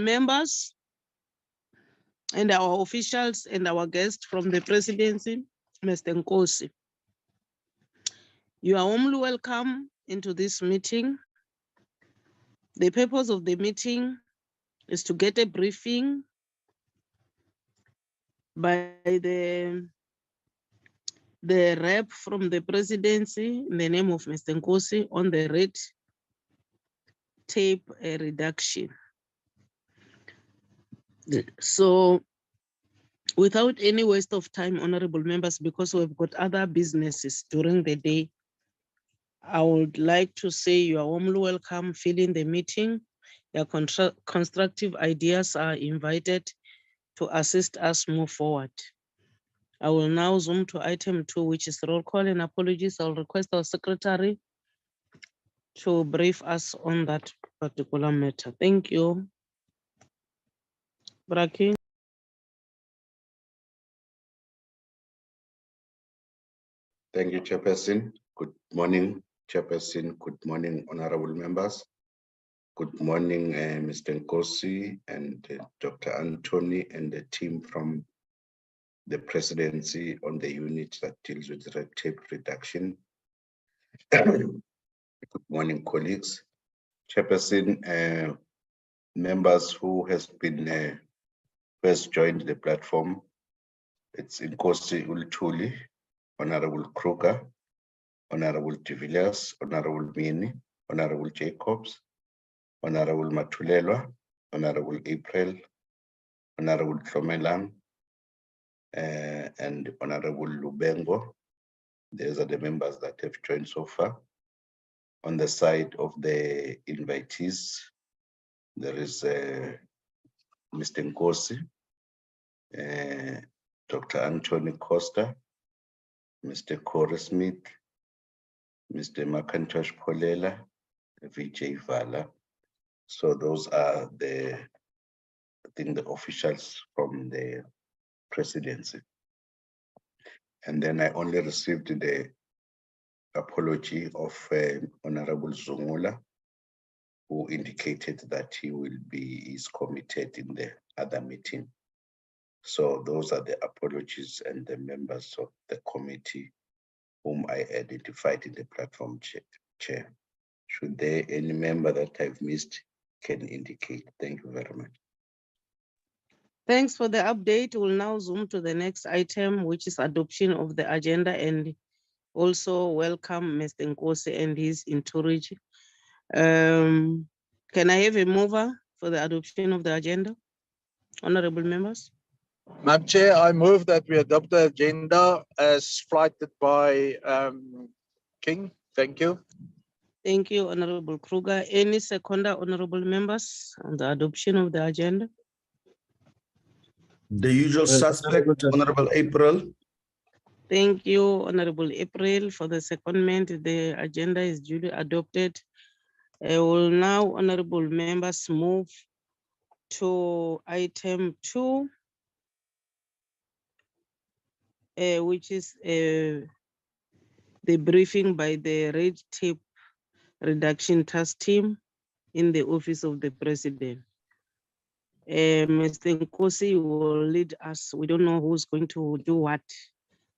members and our officials and our guest from the presidency, Mr. Nkosi. You are warmly welcome into this meeting. The purpose of the meeting is to get a briefing by the rep from the presidency in the name of Mr. Nkosi on the red tape reduction. So without any waste of time, honorable members, because we've got other businesses during the day, I would like to say you are warmly welcome filling the meeting. Your constructive ideas are invited to assist us move forward. I will now zoom to item 2, which is roll call, and apologies. I'll request our secretary to brief us on that particular matter. Thank you. Braki. Thank you, Chairperson. Good morning, Chairperson. Good morning, honorable members. Good morning, Mr. Nkosi and Dr. Anthony and the team from the presidency on the unit that deals with red tape reduction. Good morning, colleagues. Chairperson, members who has joined the platform. It's Nkosi Ultuli, Honorable Kruger, Honorable de Villiers, Honorable Mini, Honorable Jacobs, Honorable Matulelwa, Honorable April, Honorable Tromelan, and Honorable Lubengo. These are the members that have joined so far. On the side of the invitees, there is Mr. Nkosi, Dr. Anthony Costa, Mr. Corey Smith, Mr. Macintosh Polela, Vijay Vala. So those are the officials from the presidency. And then I only received the apology of Honorable Zungula, who indicated that is committed in the other meeting. So those are the apologies and the members of the committee whom I identified in the platform chair. Should there any member that I've missed can indicate. Thank you very much. Thanks for the update. We'll now zoom to the next item, which is adoption of the agenda, and also welcome Mr. Nkosi and his entourage. Can I have a mover for the adoption of the agenda? Honorable members. Madam Chair, I move that we adopt the agenda as flighted by King. Thank you. Thank you, Honorable Kruger. Any seconder, honorable members, on the adoption of the agenda? The usual suspect, Honorable April. Thank you, Honorable April, for the secondment. The agenda is duly adopted. I will now, honorable members, move to item 2, which is the briefing by the red tape reduction task team in the office of the president. Mr. Nkosi will lead us. We don't know who's going to do what,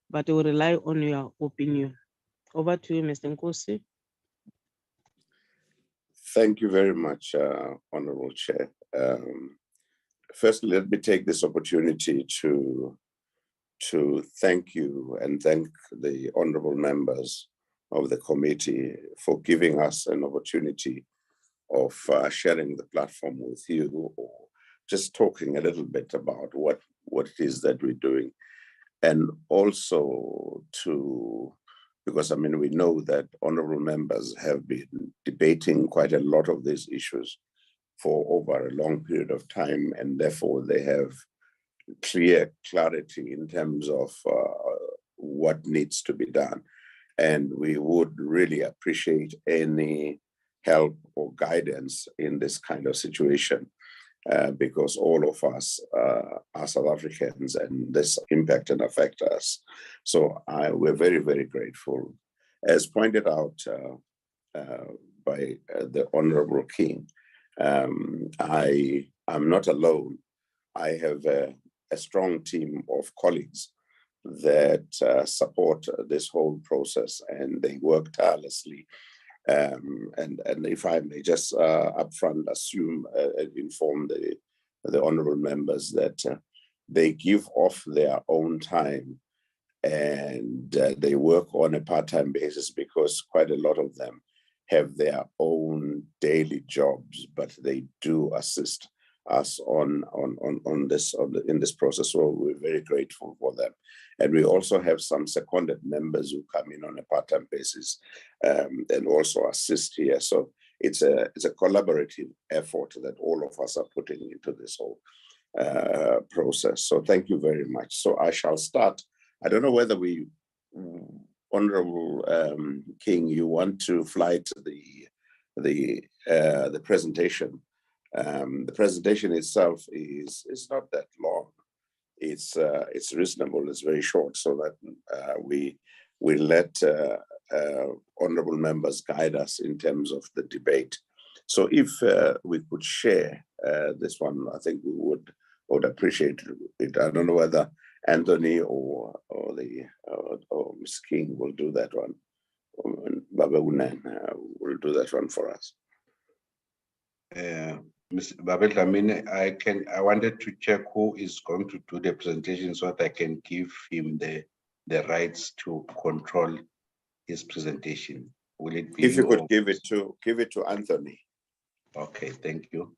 but we'll rely on your opinion. Over to you, Mr. Nkosi. Thank you very much, Honorable Chair. First, let me take this opportunity to thank you and thank the honorable members of the committee for giving us an opportunity of sharing the platform with you, or just talking a little bit about what it is that we're doing. And also because I mean, we know that honorable members have been debating quite a lot of these issues for over a long period of time, and therefore they have clarity in terms of what needs to be done. And we would really appreciate any help or guidance in this kind of situation, because all of us are South Africans and this impact and affect us. So we're very, very grateful. As pointed out by the Honorable King, I I'm not alone. I have a strong team of colleagues that support this whole process, and they work tirelessly. And if I may just upfront inform the honorable members that they give off their own time, and they work on a part-time basis because quite a lot of them have their own daily jobs, but they do assist us in this process. So we're very grateful for them. And we also have some seconded members who come in on a part-time basis and also assist here. So it's a collaborative effort that all of us are putting into this whole process. So thank you very much. So I shall start. I don't know whether Honorable King, you want to fly to the presentation. The presentation itself is not that long. It's reasonable. It's very short, so that we let honorable members guide us in terms of the debate. So if we could share this one, I think we would appreciate it. I don't know whether Anthony or Ms. King will do that one. Baba Unan will do that one for us. Mr. Babel, I wanted to check who is going to do the presentation so that I can give him the rights to control his presentation. Will it be? If you could give it to Anthony. Okay, thank you.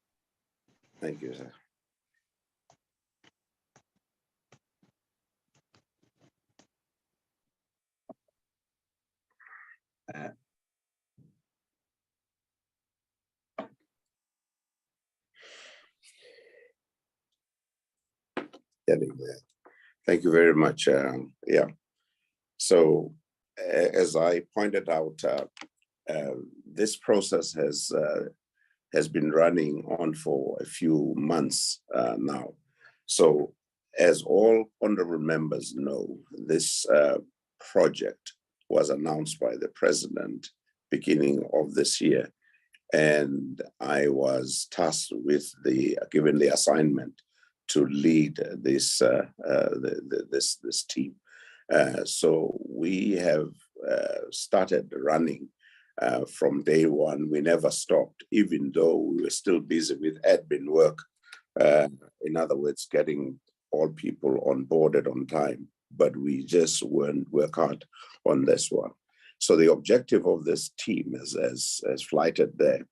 Thank you, sir. Thank you very much. Yeah. So, as I pointed out, this process has been running on for a few months now. So, as all honorable members know, this project was announced by the president beginning of this year, and I was tasked with given the assignment to lead this this team. So we have started running from day one. We never stopped, even though we were still busy with admin work. In other words, getting all people onboarded on time, but we just weren't work hard on this one. So the objective of this team, as flighted there,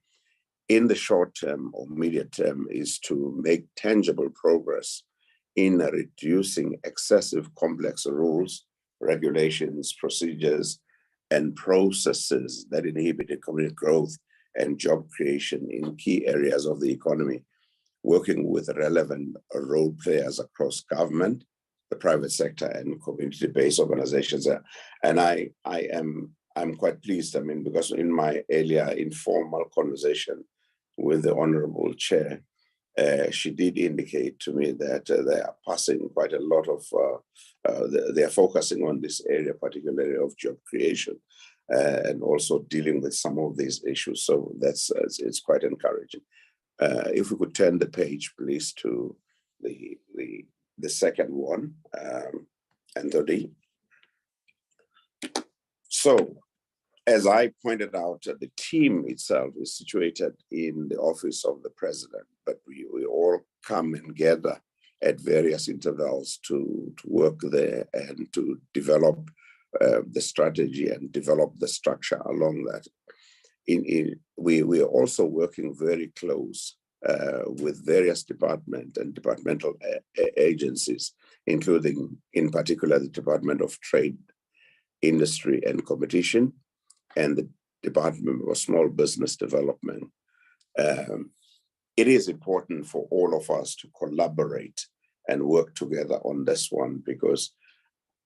in the short term or medium term, is to make tangible progress in reducing excessive complex rules, regulations, procedures, and processes that inhibit economic growth and job creation in key areas of the economy, working with relevant role players across government, the private sector, and community-based organizations. And I'm quite pleased, because in my earlier informal conversation with the Honorable Chair, she did indicate to me that they are passing quite a lot of, they are focusing on this area, particularly of job creation, and also dealing with some of these issues. So it's quite encouraging. If we could turn the page, please, to the second one, Anthony. So, as I pointed out, the team itself is situated in the office of the president, but we all come and gather at various intervals to work there and to develop the strategy and develop the structure along that. We are also working very close with various departments and departmental agencies, including in particular the Department of Trade, Industry and Competition, and the Department of Small Business Development. It is important for all of us to collaborate and work together on this one, because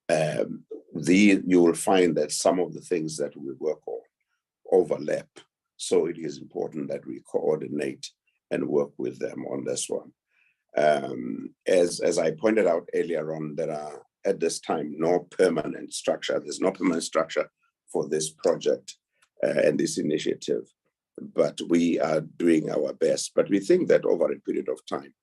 you will find that some of the things that we work on overlap. So it is important that we coordinate and work with them on this one. As I pointed out earlier on, there are at this time no permanent structure. There's no permanent structure for this project and this initiative. but we are doing our best. But we think that over a period of time,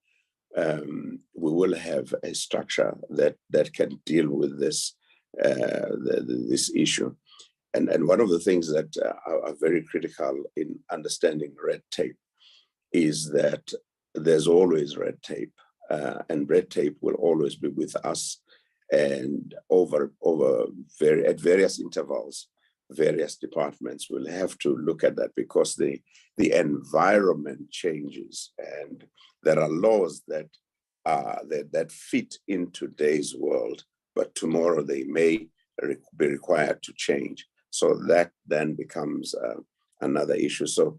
we will have a structure that can deal with this this issue. And one of the things that are very critical in understanding red tape is that there's always red tape, and red tape will always be with us. And at various intervals, various departments will have to look at that, because the environment changes, and there are laws that fit in today's world, but tomorrow they may be required to change. So that then becomes another issue. So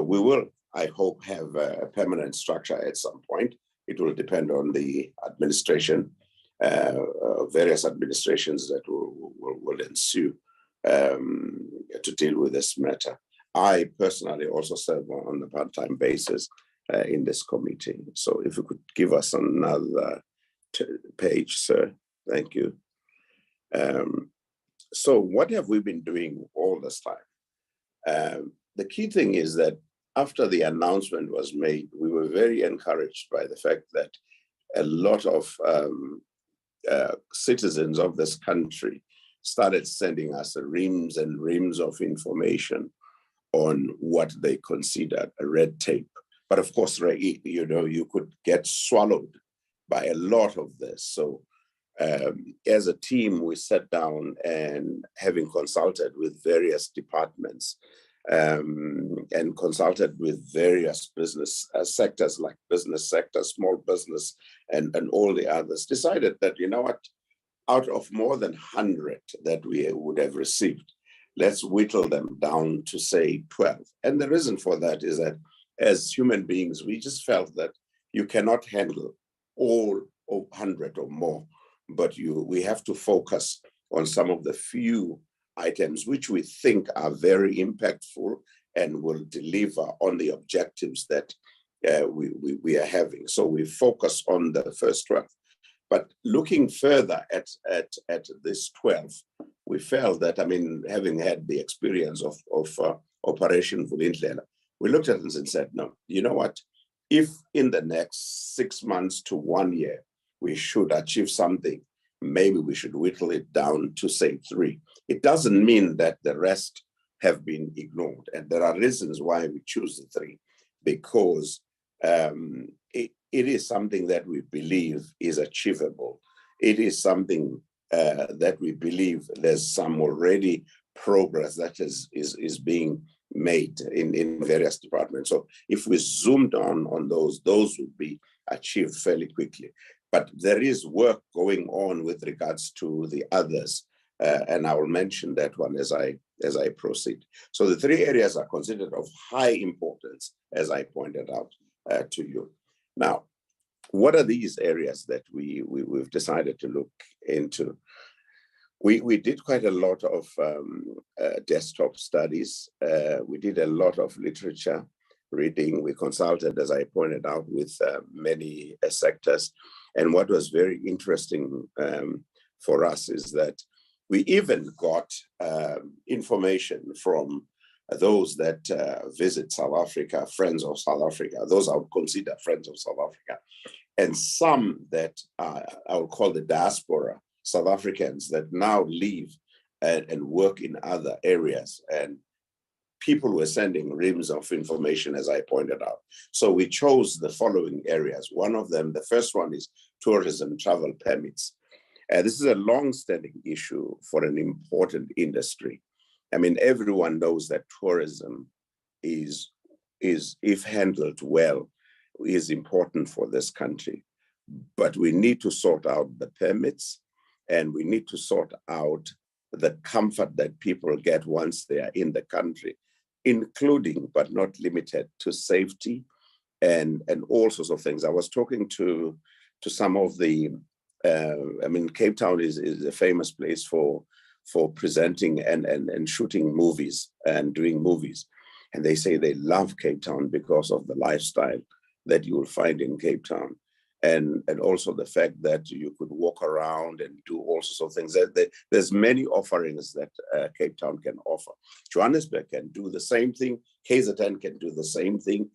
we will, I hope, have a permanent structure at some point. It will depend on the administration, various administrations that will ensue to deal with this matter. I personally also serve on a part-time basis in this committee. So if you could give us another page, sir. Thank you. So what have we been doing all this time? The key thing is that after the announcement was made, we were very encouraged by the fact that a lot of citizens of this country started sending us reams and reams of information on what they considered a red tape. But of course, you could get swallowed by a lot of this. So as a team, we sat down and, having consulted with various departments and consulted with various business sectors, like business sector, small business, and all the others, decided that, you know what, out of more than 100 that we would have received, let's whittle them down to, say, 12. And the reason for that is that as human beings, we just felt that you cannot handle all 100 or more, but we have to focus on some of the few items which we think are very impactful and will deliver on the objectives that we are having. So we focus on the first 12. But looking further at this 12, we felt that, I mean, having had the experience of Operation Vulindlela, we looked at it and said, no, you know what? If in the next 6 months to 1 year, we should achieve something, maybe we should whittle it down to, say, 3. It doesn't mean that the rest have been ignored. And there are reasons why we choose the 3, because it is something that we believe is achievable. It is something that we believe there's some already progress that is being made in various departments. So if we zoomed on those would be achieved fairly quickly. But there is work going on with regards to the others, and I will mention that one as I proceed. So the 3 areas are considered of high importance, as I pointed out to you. Now, what are these areas that we've decided to look into? We did quite a lot of desktop studies. We did a lot of literature reading. We consulted, as I pointed out, with many sectors. And what was very interesting for us is that we even got information from those that visit South Africa, friends of South Africa, those I would consider friends of South Africa, and some that I would call the diaspora South Africans that now live and work in other areas. And people were sending reams of information, as I pointed out. So we chose the following areas. One of them, the first one, is tourism travel permits. This is a long-standing issue for an important industry. I mean, everyone knows that tourism is if handled well, is important for this country. But we need to sort out the permits, and we need to sort out the comfort that people get once they are in the country, including but not limited to safety and all sorts of things. I was talking to some of the, I mean, Cape Town is a famous place for presenting and shooting movies and doing movies. And they say they love Cape Town because of the lifestyle that you will find in Cape Town. and also the fact that you could walk around and do all sorts of things. There's many offerings that Cape Town can offer. Johannesburg can do the same thing. KZN can do the same thing.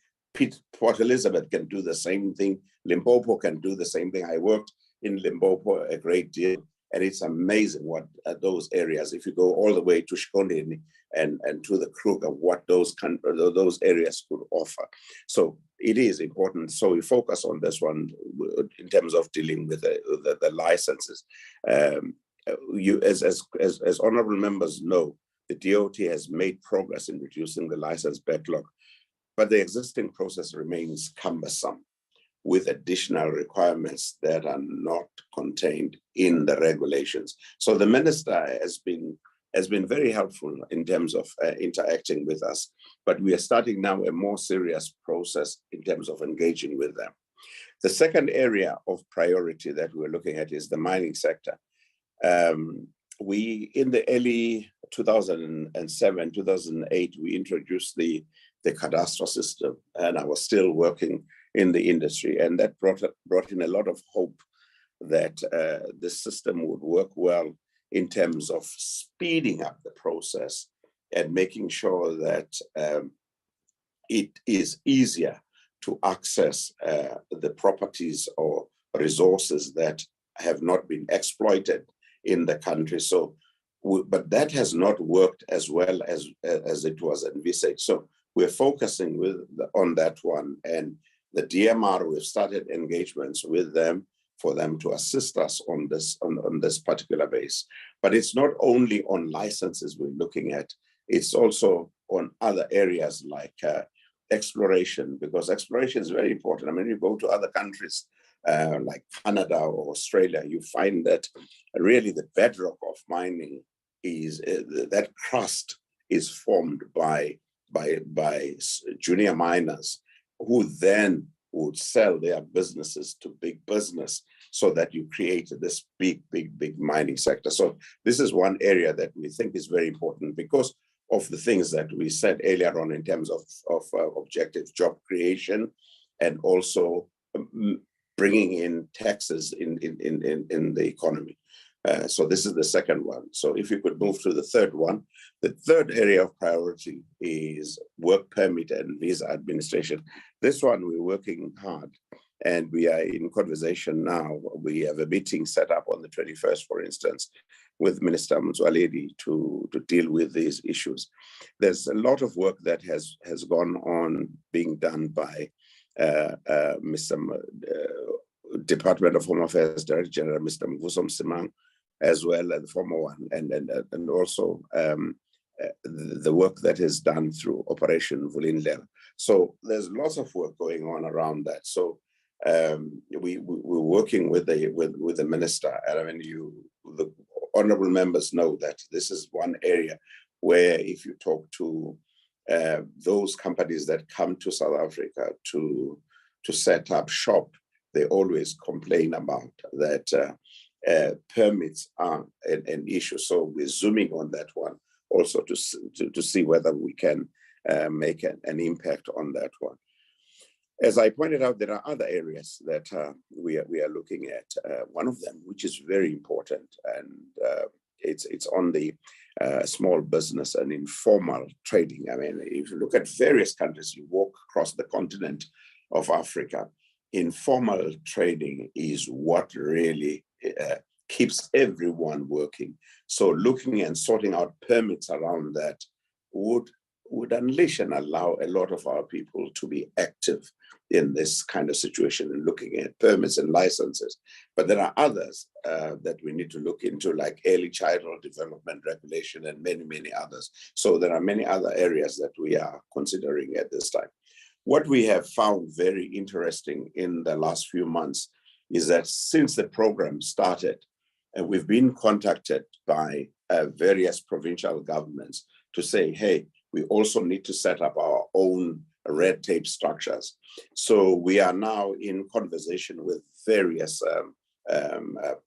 Port Elizabeth can do the same thing. Limpopo can do the same thing. I worked in Limpopo a great deal, and it's amazing what those areas, if you go all the way to Shikondeni and to the Kruger, what those areas could offer. So it is important. So we focus on this one in terms of dealing with the licenses. As honorable members know, the DOT has made progress in reducing the license backlog, but the existing process remains cumbersome, with additional requirements that are not contained in the regulations. So the minister has been very helpful in terms of interacting with us, but we are starting now a more serious process in terms of engaging with them. The second area of priority that we're looking at is the mining sector. We, in the early 2007, 2008, we introduced the cadastral system, and I was still working in the industry, and that brought in a lot of hope that this system would work well in terms of speeding up the process and making sure that it is easier to access the properties or resources that have not been exploited in the country. So, but that has not worked as well as it was envisaged. So we're focusing on that one, and the DMR, we've started engagements with them for them to assist us on this particular base. But it's not only on licenses we're looking at, it's also on other areas like exploration, because exploration is very important. I mean, you go to other countries like Canada or Australia, you find that really the bedrock of mining is that crust is formed by junior miners, who then would sell their businesses to big business, so that you create this big mining sector. So this is one area that we think is very important because of the things that we said earlier on in terms of objective job creation, and also bringing in taxes in the economy. So this is the second one. So if you could move to the third one. The third area of priority is work permit and visa administration. This one we're working hard, and we are in conversation now. We have a meeting set up on the 21st, for instance, with Minister Mzwaledi to deal with these issues. There's a lot of work that has gone on being done by Department of Home Affairs Director General, Mr. Mvuso Msimang, as well as the former one, and also the work that is done through Operation Vulindlela. So there's lots of work going on around that. So we're working with the minister, and I mean, the honorable members know that this is one area where, if you talk to those companies that come to South Africa to set up shop, they always complain about that permits are an issue. So we're zooming on that one also to see whether we can make an impact on that one. As I pointed out, there are other areas that we are looking at. One of them, which is very important, and it's on the small business and informal trading. I mean, if you look at various countries, you walk across the continent of Africa, informal trading is what really keeps everyone working. So looking and sorting out permits around that would unleash and allow a lot of our people to be active in this kind of situation and looking at permits and licenses. But there are others that we need to look into, like early childhood development regulation and many others. So there are many other areas that we are considering at this time. What we have found very interesting in the last few months is that since the program started, and we've been contacted by various provincial governments to say, hey, we also need to set up our own red tape structures. So we are now in conversation with various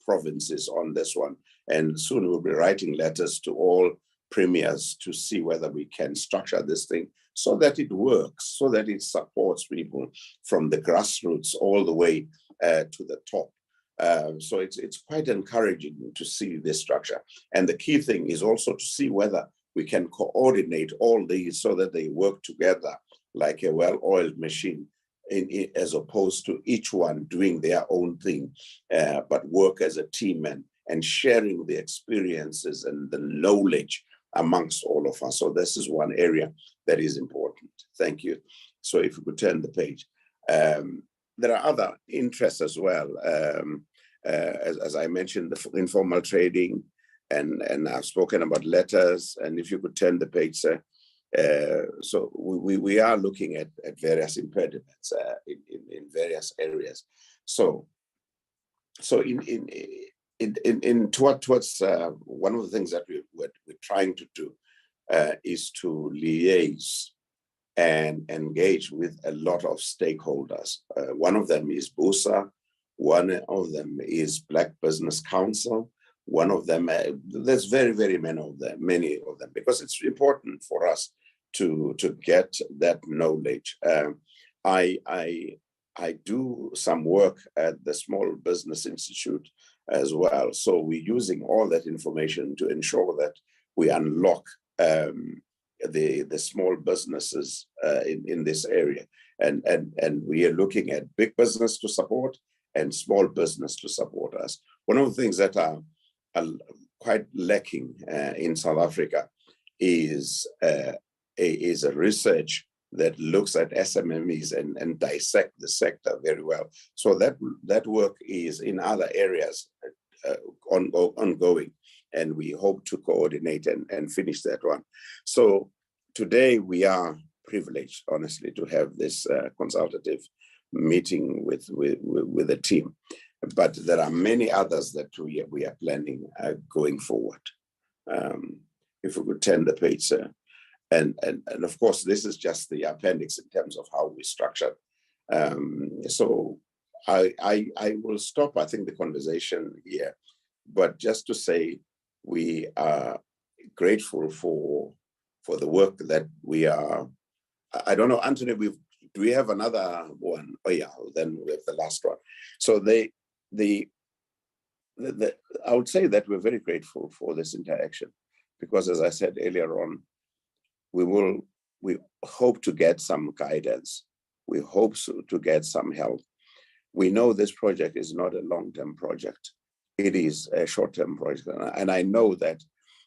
provinces on this one. And soon we'll be writing letters to all premiers to see whether we can structure this thing so that it works, so that it supports people from the grassroots all the way to the top. So it's quite encouraging to see this structure. And the key thing is also to see whether we can coordinate all these so that they work together like a well-oiled machine, as opposed to each one doing their own thing, but work as a team and sharing the experiences and the knowledge amongst all of us. So this is one area that is important. Thank you. So if we could turn the page. There are other interests as well. As I mentioned, the informal trading, and I've spoken about letters. And if you could turn the page, sir. So we are looking at various impediments in various areas. So towards one of the things that we're trying to do is to liaise and engage with a lot of stakeholders. One of them is BUSA, one of them is Black Business Council, one of them, there's very many of them, because it's important for us to get that knowledge. I do some work at the Small Business Institute as well. So we're using all that information to ensure that we unlock the small businesses in this area. And we are looking at big business to support and small business to support us. One of the things that are quite lacking in South Africa is a research that looks at SMMEs and dissect the sector very well. So that work is in other areas ongoing, and we hope to coordinate and finish that one. So today we are privileged, honestly, to have this consultative meeting with the team. But there are many others that we are planning going forward. If we could turn the page, sir. And of course, this is just the appendix in terms of how we structured. So I will stop, I think, the conversation here, but just to say we are grateful for the work that we are. I don't know, Anthony, do we have another one? Oh yeah, then we have the last one. So I would say that we're very grateful for this interaction, because as I said earlier on, we hope to get some guidance. We hope to get some help. We know this project is not a long-term project. It is a short-term project. And I know that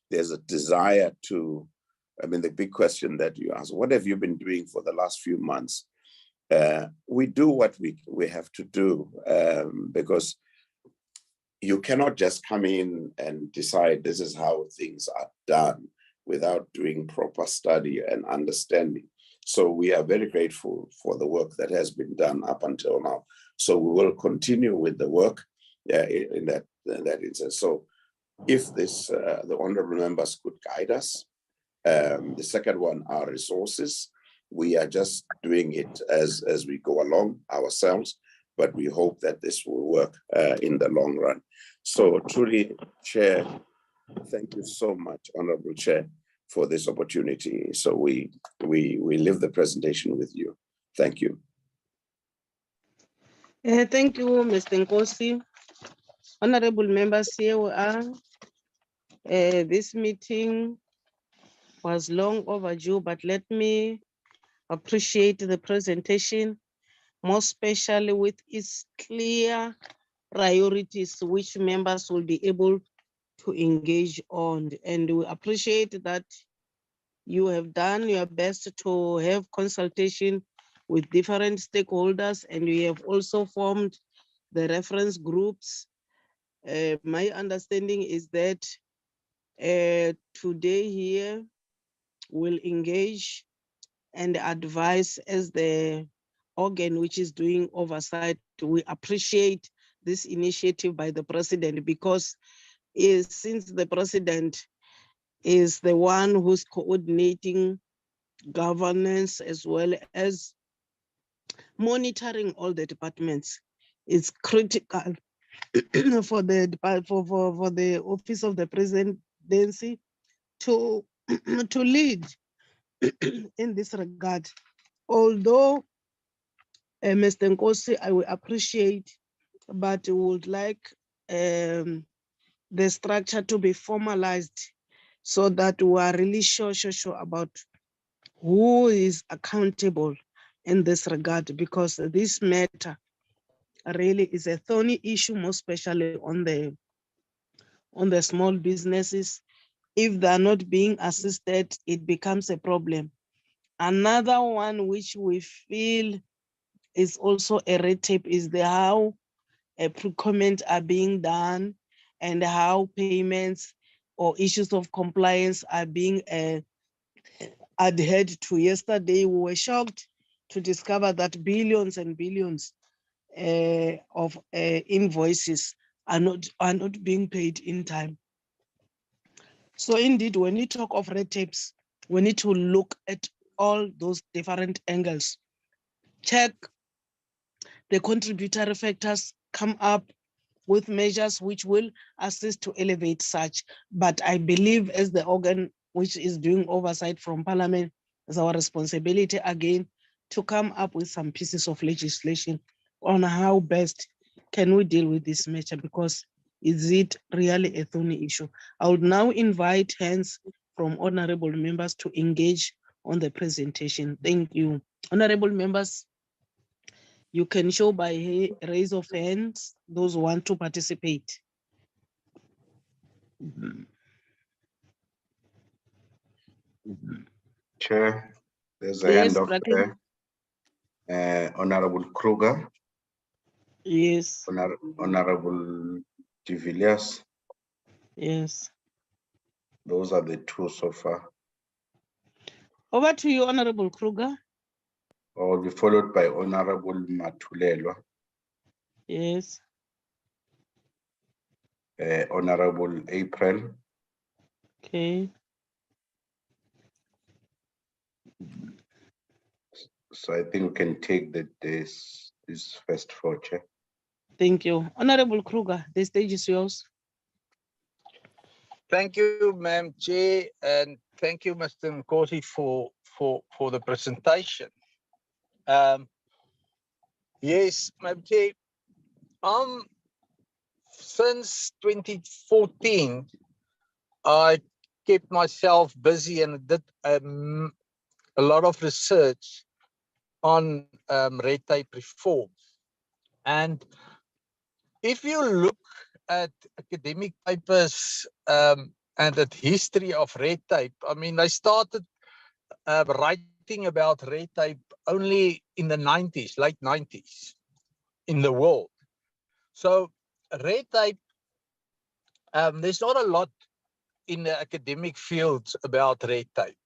there's a desire to, the big question that you asked, what have you been doing for the last few months? We do what we have to do, because you cannot just come in and decide this is how things are done without doing proper study and understanding. So we are very grateful for the work that has been done up until now. So we will continue with the work in that instance. So if the honorable members could guide us. The second one are resources. We are just doing it as we go along ourselves, but we hope that this will work in the long run. So truly, Chair, thank you so much, Honorable Chair, for this opportunity. So we leave the presentation with you. Thank you. Thank you, Mr. Nkosi. Honorable members, here we are. This meeting was long overdue, but let me appreciate the presentation, more especially with its clear priorities which members will be able to engage on. And we appreciate that you have done your best to have consultation with different stakeholders, and we have also formed the reference groups. My understanding is that today here will engage and advise as the organ which is doing oversight. We appreciate this initiative by the president, because since the president is the one who's coordinating governance as well as monitoring all the departments, it's critical for the office of the presidency to lead in this regard. Although, Mr. Nkosi, I will appreciate but we would like the structure to be formalized so that we are really sure about who is accountable in this regard, because this matter really is a thorny issue, most especially on the small businesses. If they're not being assisted, it becomes a problem. Another one which we feel is also a red tape is how procurement are being done and how payments or issues of compliance are being adhered to. Yesterday, we were shocked to discover that billions and billions of invoices are not being paid in time. So indeed, when we talk of red tapes, we need to look at all those different angles, check the contributory factors, come up with measures which will assist to elevate such. But I believe as the organ which is doing oversight from Parliament, it's our responsibility again to come up with some pieces of legislation on how best can we deal with this matter, because is it really a thorny issue? I would now invite hands from honorable members to engage on the presentation. Thank you. Honorable members, you can show by raise of hands those who want to participate. Chair, there's a Yes, hand of Bracken. Honorable Kruger, Yes, Honorable de Villiers. yes. Those are the two so far. Over to you, Honorable Kruger. I will be followed by Honorable Matulelwa, Yes, Honorable April, okay. so I think we can take this first four, Chair. Thank you. Honorable Kruger, the stage is yours. Thank you, Madam Chair, and thank you, Mr. Nkosi, for the presentation. Yes, Madam Chair, since 2014, I kept myself busy and did a lot of research on red tape reform. And if you look at academic papers and at history of red tape, I mean, they started writing about red tape only in the 90s, late 90s in the world. So red tape, there's not a lot in the academic fields about red tape.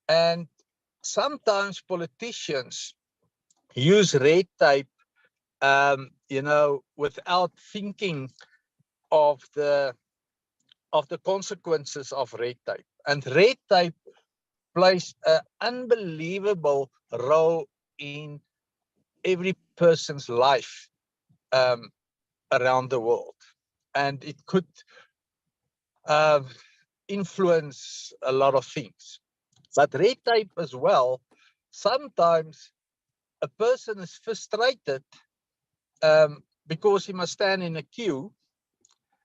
And sometimes politicians use red tape, without thinking of the consequences of red tape. And red tape plays an unbelievable role in every person's life around the world. And it could influence a lot of things. But red tape as well, sometimes a person is frustrated because he must stand in a queue,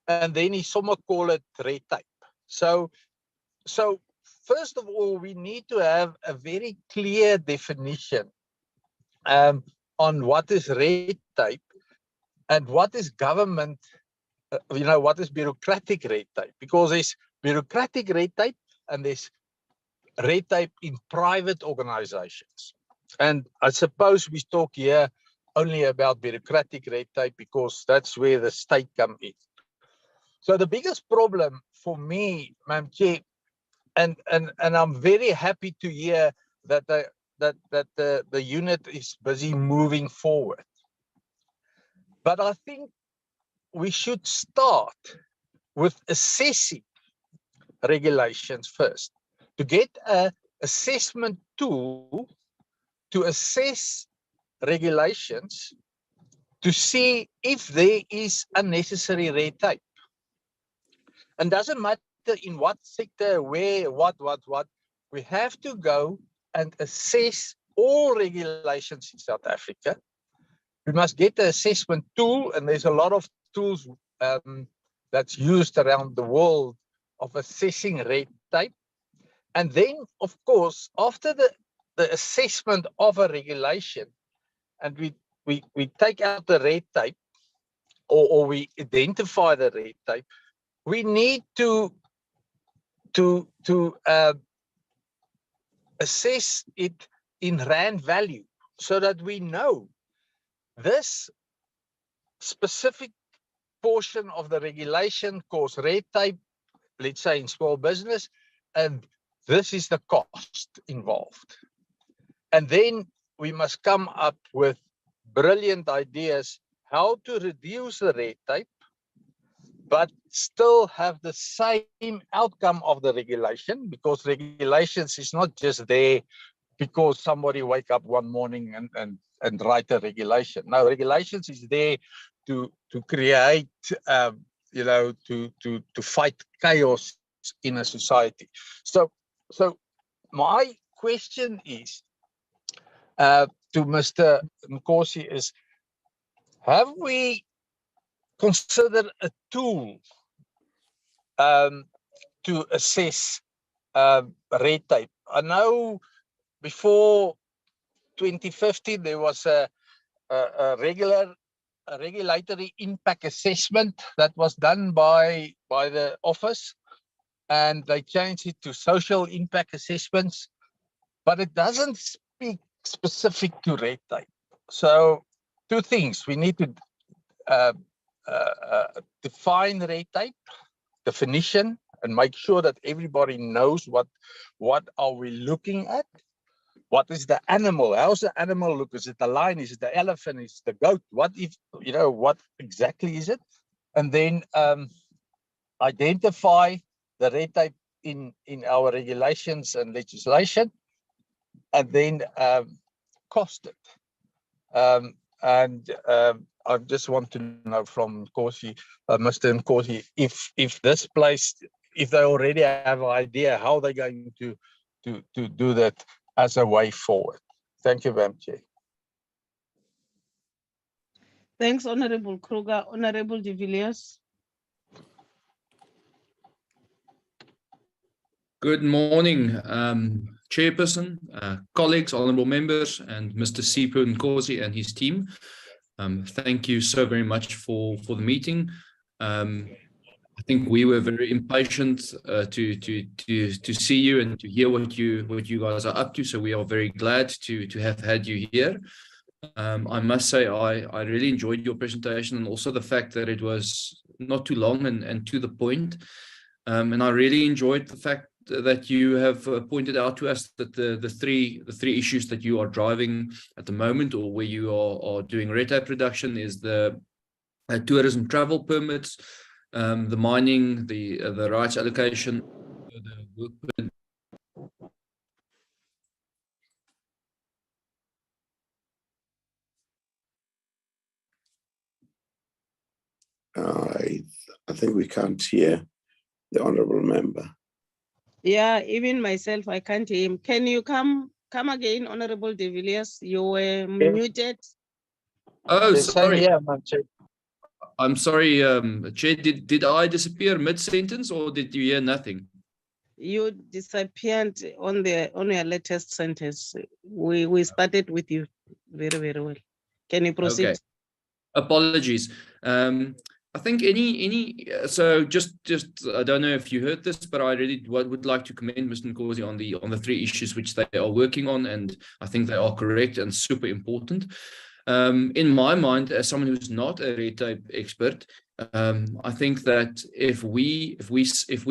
and then he somewhat call it red tape. So first of all, we need to have a very clear definition on what is red tape and what is government, what is bureaucratic red tape, because there's bureaucratic red tape and there's red tape in private organizations. And I suppose we talk here only about bureaucratic red tape because that's where the state comes in. So the biggest problem for me, Madam Chair, and I'm very happy to hear that the unit is busy moving forward. But I think we should start with assessing regulations first, to get an assessment tool to assess regulations to see if there is unnecessary red tape. And doesn't matter in what sector, where, what, we have to go and assess all regulations in South Africa we must get the assessment tool, and there's a lot of tools that's used around the world of assessing red tape. And then, of course, after the assessment of a regulation, and we take out the red tape, or we identify the red tape, we need to assess it in rand value, so that we know this specific portion of the regulation cause red tape, let's say in small business, and this is the cost involved. And then we must come up with brilliant ideas how to reduce the red tape, but still have the same outcome of the regulation, because regulations is not just there because somebody wake up one morning and write a regulation. No, regulations is there to create, to fight chaos in a society. So my question is to Mr. Nkosi is, have we considered a tool to assess red tape? I know before 2015 there was a regulatory impact assessment that was done by the office, and they changed it to social impact assessments, but it doesn't speak specific to red tape. So two things: we need to define red tape, definition, and make sure that everybody knows what are we looking at. What is the animal? How's the animal look? Is it the lion? Is it the elephant? Is it the goat? What if, what exactly is it? And then identify the red tape in our regulations and legislation, and then cost it. I just want to know from Nkosi, Mr. Nkosi, if this place, if they already have an idea how they're going to do that as a way forward. Thank you, Madam Chair. Thanks, Honorable Kruger. Honorable de Villiers. Good morning, Chairperson, colleagues, honorable members, and Mr. Sipho Nkosi and his team. Thank you so very much for the meeting. I think we were very impatient to see you and to hear what you guys are up to. So we are very glad to have had you here. I must say I really enjoyed your presentation, and also the fact that it was not too long and to the point. And I really enjoyed the fact that you have pointed out to us that the three issues that you are driving at the moment, or where you are doing red tape reduction, is the tourism travel permits, the mining, the rights allocation, the work permit. I think we can't hear the honorable member. Yeah, even myself, I can't hear him. Can you come again, Honorable de Villiers? You were muted. Oh, sorry. Yeah, Madam Chair. I'm sorry, Chair. Did I disappear mid-sentence, or did you hear nothing? You disappeared on your latest sentence. We started with you very, very well. Can you proceed? Okay. Apologies. I think so just I don't know if you heard this, but I really would like to commend Mr. Nkosi on the three issues which they are working on, and I think they are correct and super important. In my mind, as someone who's not a red tape expert, I think that if we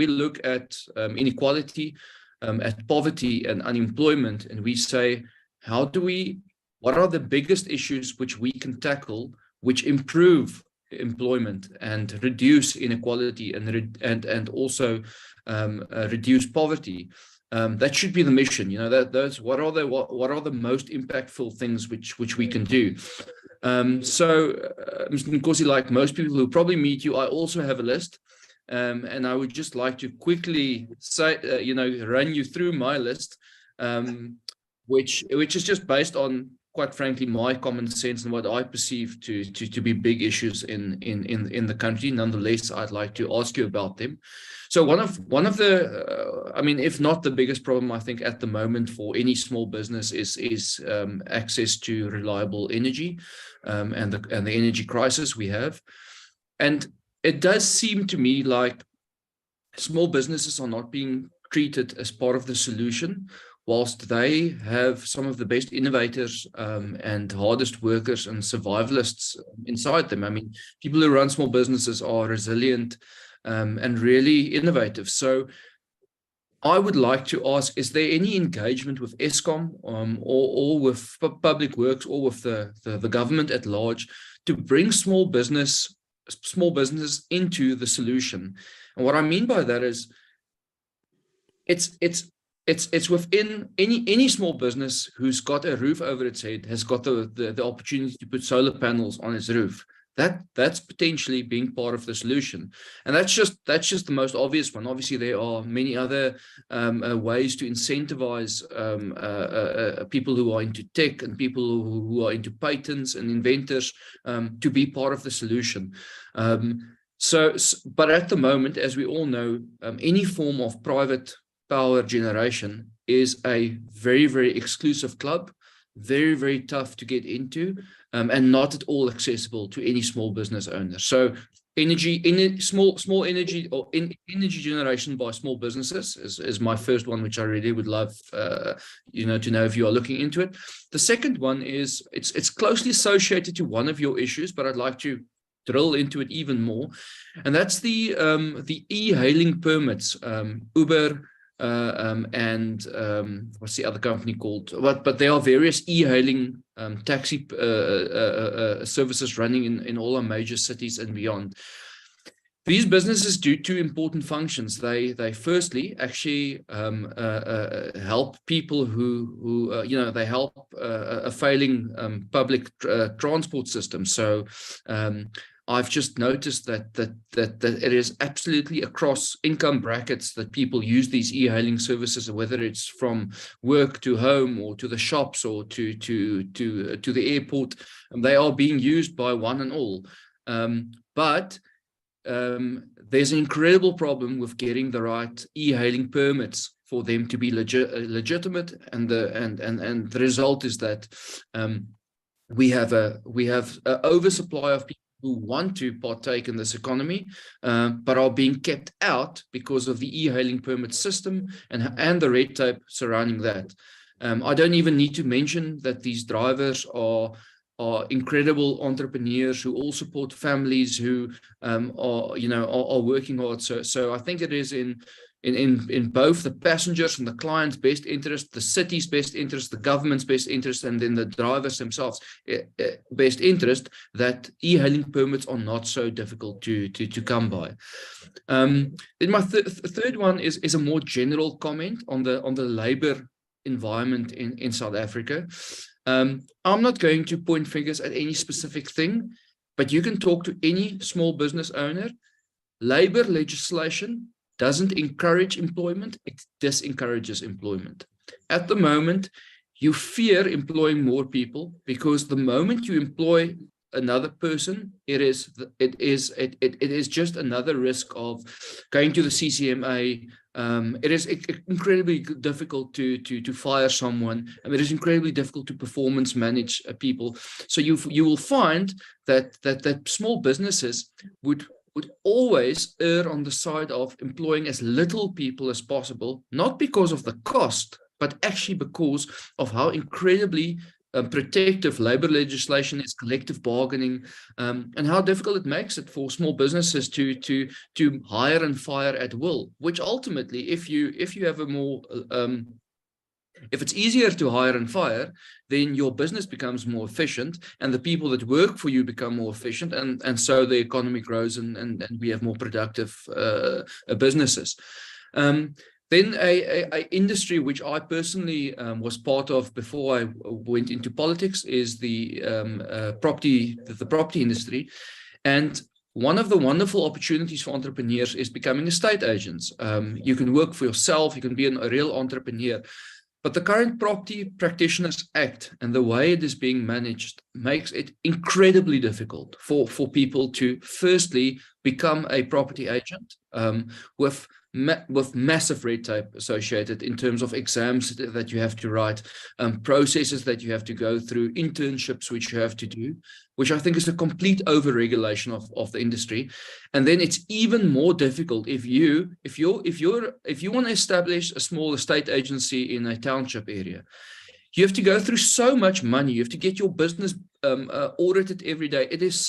look at inequality, at poverty and unemployment, and we say, what are the biggest issues which we can tackle, which improve employment and reduce inequality and also reduce poverty, that should be the mission. Those what are the most impactful things which we can do. Mr. Nkosi, like most people who probably meet you, I also have a list, and I would just like to quickly say, run you through my list, which is just based on quite frankly, my common sense and what I perceive to be big issues in the country. Nonetheless, I'd like to ask you about them. So one of the, I mean, if not the biggest problem, I think at the moment for any small business is access to reliable energy, and the energy crisis we have. And it does seem to me like small businesses are not being treated as part of the solution, whilst they have some of the best innovators and hardest workers and survivalists inside them. I mean, people who run small businesses are resilient and really innovative. So I would like to ask, is there any engagement with Eskom or with public works or with the government at large to bring small businesses into the solution? And what I mean by that is it's within any small business who's got a roof over its head, has got the opportunity to put solar panels on its roof. That's potentially being part of the solution. And that's just the most obvious one. Obviously, there are many other ways to incentivize people who are into tech and people who are into patents and inventors to be part of the solution. But at the moment, as we all know, any form of private power generation is a very, very exclusive club, very, very tough to get into, and not at all accessible to any small business owner. So small energy or energy generation by small businesses is my first one, which I really would love to know if you are looking into it. The second one is it's closely associated to one of your issues, but I'd like to drill into it even more, and that's the e-hailing permits. Uber and what's the other company called? But there are various e-hailing taxi services running in all our major cities and beyond. These businesses do two important functions. They firstly actually help people who they help a failing public transport system. So I've just noticed that it is absolutely across income brackets that people use these e-hailing services, whether it's from work to home or to the shops or to the airport, and they are being used by one and all. But there's an incredible problem with getting the right e-hailing permits for them to be legitimate, and the result is that we have an oversupply of people who want to partake in this economy, but are being kept out because of the e-hailing permit system and the red tape surrounding that. I don't even need to mention that these drivers are incredible entrepreneurs who all support families who are working hard. So I think it is in both the passengers and the client's best interest, the city's best interest, the government's best interest, and then the drivers themselves best interest that e-hailing permits are not so difficult to come by. Then my third one is a more general comment on the labor environment in South Africa. I'm not going to point fingers at any specific thing, but you can talk to any small business owner. Labor legislation doesn't encourage employment, it disencourages employment. At the moment, you fear employing more people because the moment you employ another person, it is just another risk of going to the CCMA. It is incredibly difficult to fire someone, and it is incredibly difficult to performance manage people. So you will find that small businesses would always err on the side of employing as little people as possible, not because of the cost, but actually because of how incredibly protective labor legislation is, collective bargaining, and how difficult it makes it for small businesses to hire and fire at will. Which ultimately, if you have a more if it's easier to hire and fire, then your business becomes more efficient, and the people that work for you become more efficient, and so the economy grows, and we have more productive businesses. Then a industry which I personally was part of before I went into politics is the property industry. And one of the wonderful opportunities for entrepreneurs is becoming estate agents. You can work for yourself, you can be a real entrepreneur. But the current Property Practitioners Act and the way it is being managed makes it incredibly difficult for people to firstly become a property agent with massive red tape associated in terms of exams that you have to write, processes that you have to go through, internships which you have to do, which I think is a complete over-regulation of the industry. And then it's even more difficult if you want to establish a small estate agency in a township area. You have to go through so much money. You have to get your business audited every day. It is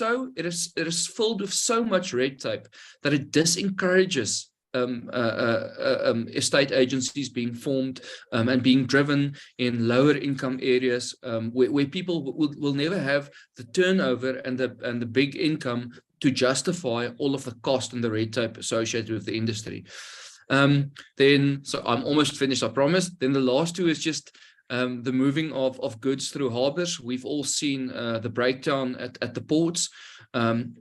filled with so much red tape that it disencourages estate agencies being formed and being driven in lower income areas where people will never have the turnover and the big income to justify all of the cost and the red tape associated with the industry. So I'm almost finished, I promise. Then the last two is just the moving of goods through harbors. We've all seen the breakdown at the ports.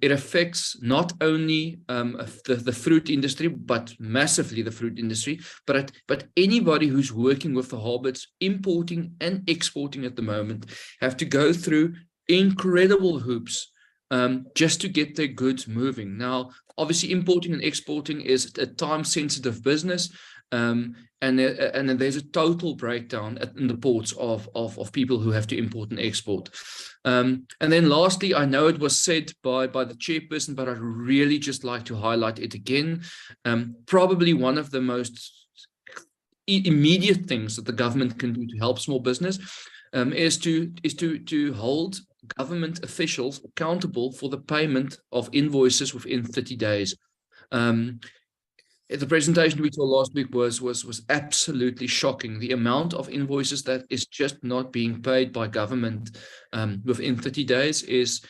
It affects not only the fruit industry, but massively the fruit industry, but anybody who's working with the harbors, importing and exporting at the moment, have to go through incredible hoops just to get their goods moving. Now, obviously, importing and exporting is a time-sensitive business. And then there's a total breakdown in the ports of people who have to import and export. And then lastly, I know it was said by the chairperson, but I'd really just like to highlight it again. Probably one of the most immediate things that the government can do to help small business is to hold government officials accountable for the payment of invoices within 30 days. The presentation we saw last week was absolutely shocking. The amount of invoices that is just not being paid by government within 30 days is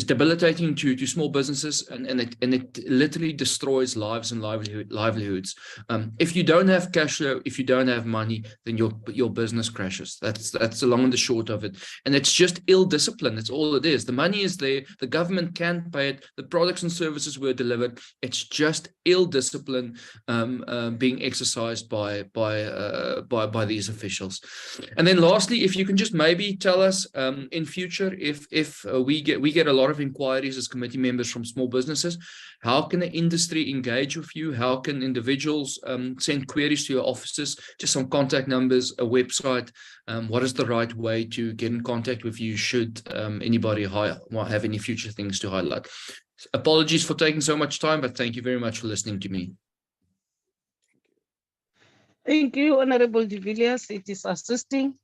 debilitating to small businesses, and it literally destroys lives and livelihoods. If you don't have cash flow, if you don't have money, then your business crashes. That's the long and the short of it. And it's just ill discipline. It's all it is. The money is there. The government can't pay it. The products and services were delivered. It's just ill discipline being exercised by these officials. And then lastly, if you can just maybe tell us in future, if we get a lot of inquiries as committee members from small businesses, how can the industry engage with you? How can individuals send queries to your offices? Just some contact numbers, a website. What is the right way to get in contact with you should anybody have any future things to highlight? Apologies for taking so much time, but thank you very much for listening to me. Thank you, Honorable de Villiers. It is assisting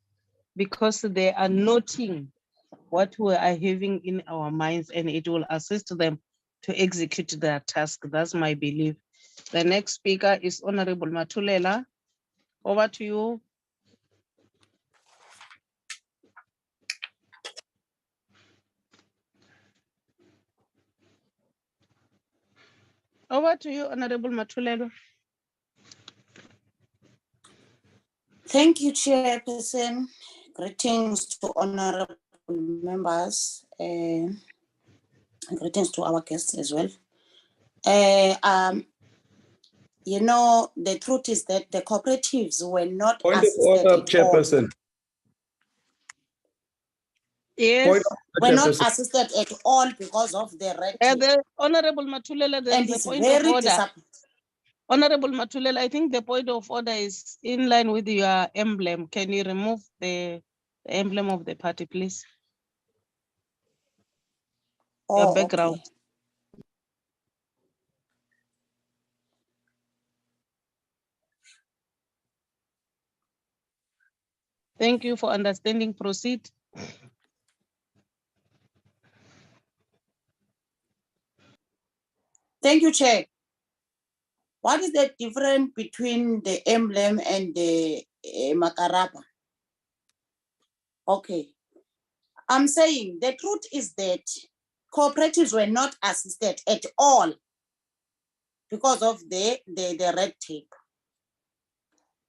because they are noting what we are having in our minds, and it will assist them to execute their task. That's my belief. The next speaker is Honorable Matulela. Over to you. Over to you, Honorable Matulela. Thank you, Chairperson. Greetings to honorable members, and greetings to our guests as well. You know, the truth is that the cooperatives were not Point of assisted order, at all. Chairperson. Yes. Point of Were order, not Chairperson. assisted at all because of the red tape. The Honorable Matulela, there And is it's a point of very order. disappointing. Honorable Matulela, I think the point of order is in line with your emblem. Can you remove the emblem of the party, please? Your background. Okay. Thank you for understanding. Proceed. Thank you, Chair. What is the difference between the emblem and the makarapa? Okay. I'm saying the truth is that cooperatives were not assisted at all because of the red tape.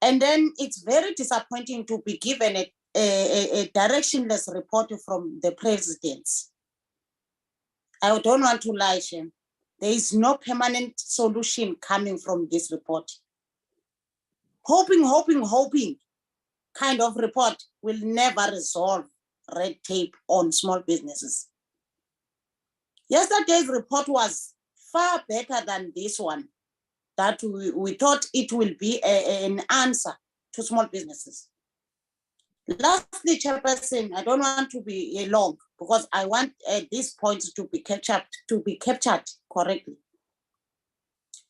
And then it's very disappointing to be given a directionless report from the presidency. I don't want to lie, Shem. There is no permanent solution coming from this report. Hoping kind of report will never resolve red tape on small businesses. Yesterday's report was far better than this one, that we thought it will be an answer to small businesses. Lastly, Chairperson, I don't want to be long because I want these points to be captured correctly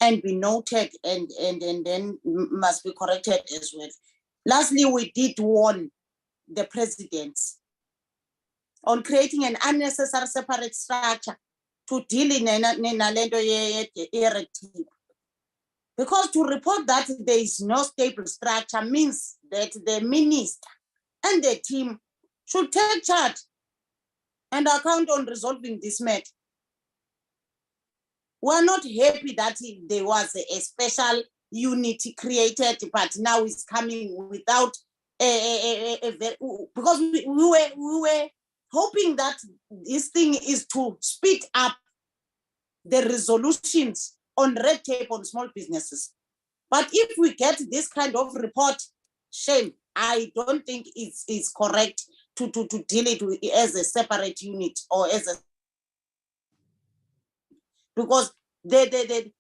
and be noted and then must be corrected as well. Lastly, we did warn the presidents on creating an unnecessary separate structure to deal in red tape. Because to report that there is no stable structure means that the minister and the team should take charge and account on resolving this matter. We're not happy that there was a special unit created, but now it's coming without because we were hoping that this thing is to speed up the resolutions on red tape on small businesses. But if we get this kind of report, shame, I don't think it's correct to deal it as a separate unit or as a, because the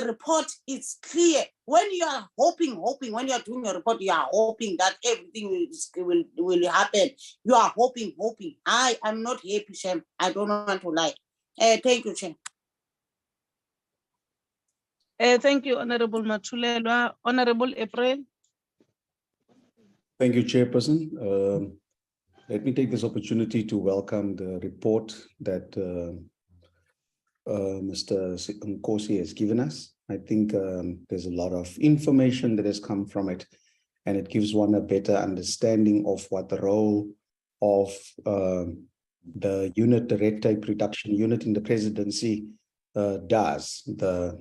report is clear. When you are hoping, when you are doing a report, you are hoping that everything will happen. You are hoping. I am not happy, Shem. I don't want to lie. Thank you, Shem. Thank you, Honorable Matulelwa. Honorable April. Thank you, Chairperson. Let me take this opportunity to welcome the report that Mr. Nkosi has given us. I think there's a lot of information that has come from it, and it gives one a better understanding of what the role of the unit, the red tape reduction unit in the presidency does. The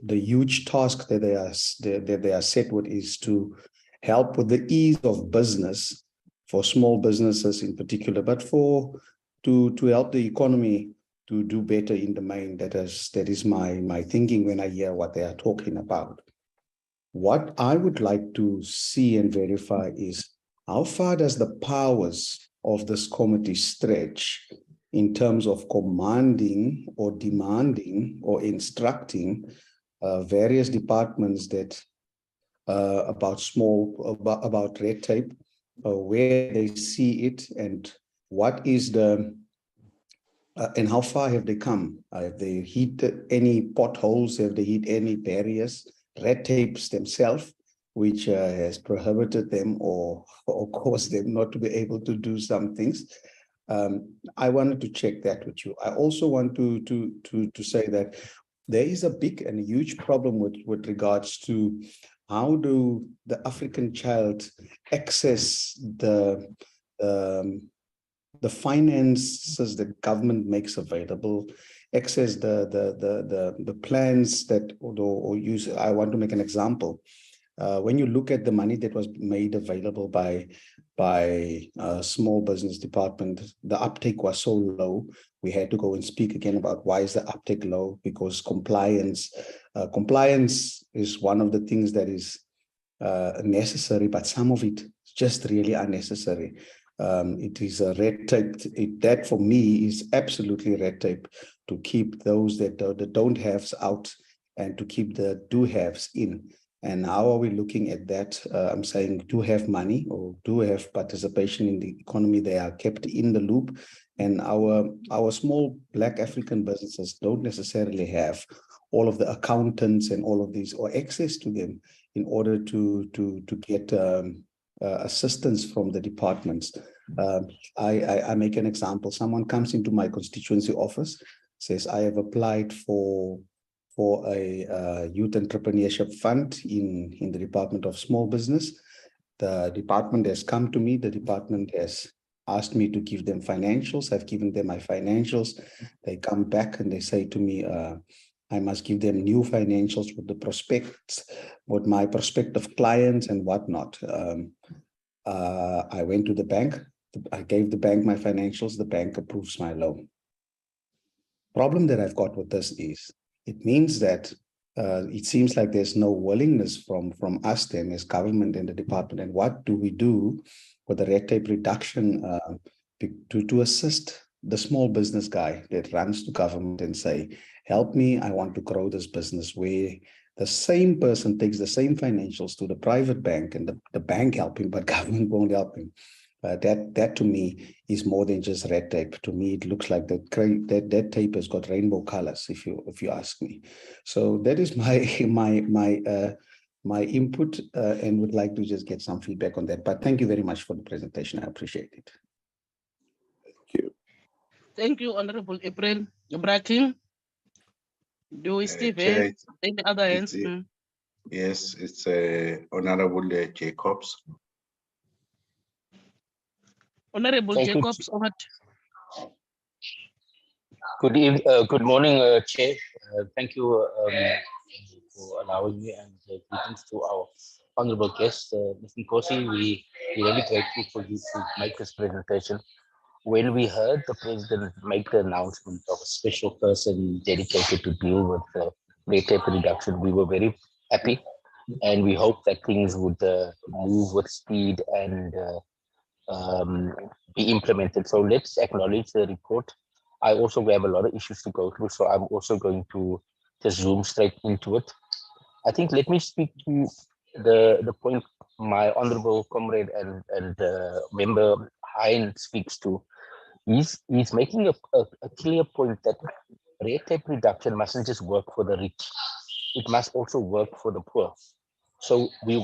huge task that they are set with is to help with the ease of business for small businesses in particular, but to help the economy to do better in the main. That is my thinking when I hear what they are talking about. What I would like to see and verify is how far does the powers of this committee stretch in terms of commanding or demanding or instructing various departments that about red tape, where they see it, and what is the and how far have they come? Have they hit any potholes? Have they hit any barriers, red tapes themselves, which has prohibited them or caused them not to be able to do some things? I wanted to check that with you. I also want to say that there is a big and huge problem with regards to how do the African child access the finances that government makes available, access the plans that or use. I want to make an example. When you look at the money that was made available by small business department, the uptake was so low. We had to go and speak again about why is the uptake low, because compliance is one of the things that is necessary, but some of it is just really unnecessary. It is a red tape. That for me is absolutely red tape to keep those that don't haves out and to keep the do haves in. And how are we looking at that? I'm saying do have money or do have participation in the economy. They are kept in the loop, and our small Black African businesses don't necessarily have all of the accountants and all of these or access to them in order to get assistance from the departments. I make an example. Someone comes into my constituency office, says, I have applied for a youth entrepreneurship fund in the Department of Small Business. The department has come to me. The department has asked me to give them financials. I've given them my financials. They come back and they say to me, I must give them new financials with the prospects, with my prospective clients and whatnot. I went to the bank. I gave the bank my financials. The bank approves my loan. Problem that I've got with this is, it means that it seems like there's no willingness from us then as government and the department. And what do we do with the red tape reduction to assist the small business guy that runs to government and say, help me, I want to grow this business, where the same person takes the same financials to the private bank and the bank help him, but government won't help him. That to me is more than just red tape. To me, it looks like that tape has got rainbow colors, if you ask me. So that is my input, and would like to just get some feedback on that. But thank you very much for the presentation. I appreciate it. Thank you. Thank you, Honorable April Ibrahim. Do we still Chair, have any other hands? Yes, it's Honorable Jacobs. Honorable Thank you. Jacobs, over Good morning, Chair. Thank you for allowing me, and greetings to our honorable guest, Mr. Nkosi. We're really grateful for you to make this presentation. When we heard the president make the announcement of a special person dedicated to deal with red tape reduction, we were very happy, and we hope that things would move with speed and be implemented. So let's acknowledge the report. I also have a lot of issues to go through, so I'm also going to just zoom straight into it. I think let me speak to the point my honorable comrade and member Hein speaks to. He's making a clear point that red tape reduction mustn't just work for the rich; it must also work for the poor. So we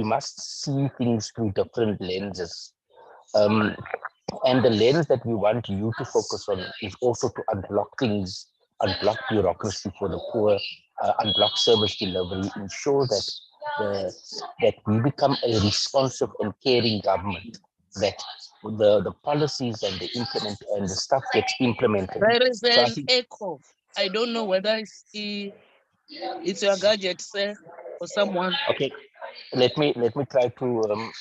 must see things through different lenses. And the lens that we want you to focus on is also to unblock things, unblock bureaucracy for the poor, unblock service delivery, ensure that we become a responsive and caring government, that the policies and the stuff gets implemented. There is So I an think, echo. I don't know whether it's your gadget, sir, or someone. okay, let me try to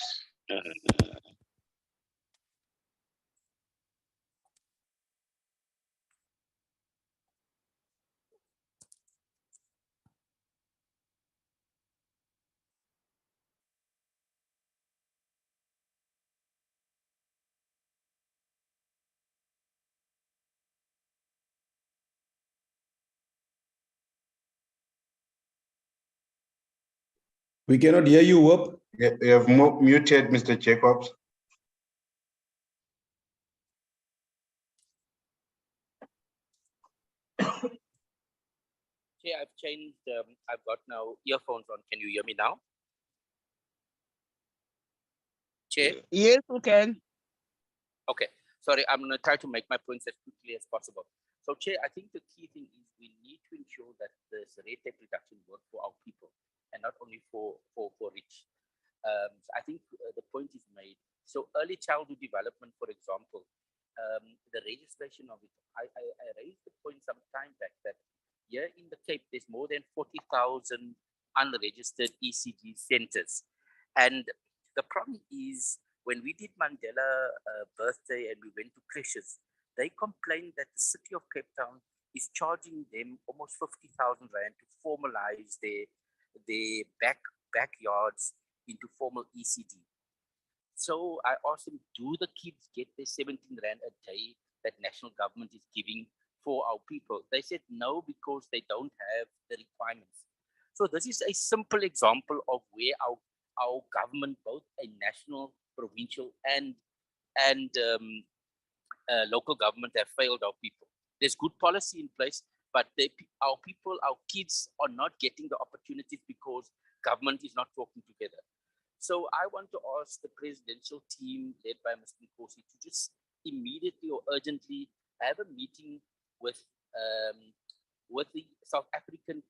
We cannot hear you, Whoop. You have muted Mr. Jacobs. Okay, I've changed. I've got now earphones on. Can you hear me now? Chair? Yes, we can. Okay. Sorry, I'm going to try to make my points as quickly as possible. So, Chair, I think the key thing is we need to ensure that this red tape reduction works for our people and not only for rich. So I think the point is made. So, early childhood development, for example, the registration of it. I raised the point some time back that here in the Cape, there's more than 40,000 unregistered ECG centers. And the problem is when we did Mandela birthday and we went to creches, they complained that the city of Cape Town is charging them almost 50,000 Rand to formalize their backyards into formal ECD. So I asked them, do the kids get the 17 Rand a day that national government is giving for our people? They said no, because they don't have the requirements. So this is a simple example of where our government, both a national, provincial, and local government, have failed our people. There's good policy in place, but our people, our kids are not getting the opportunities because government is not talking together. So I want to ask the presidential team led by Mr. Nkosi to just immediately or urgently have a meeting with the South African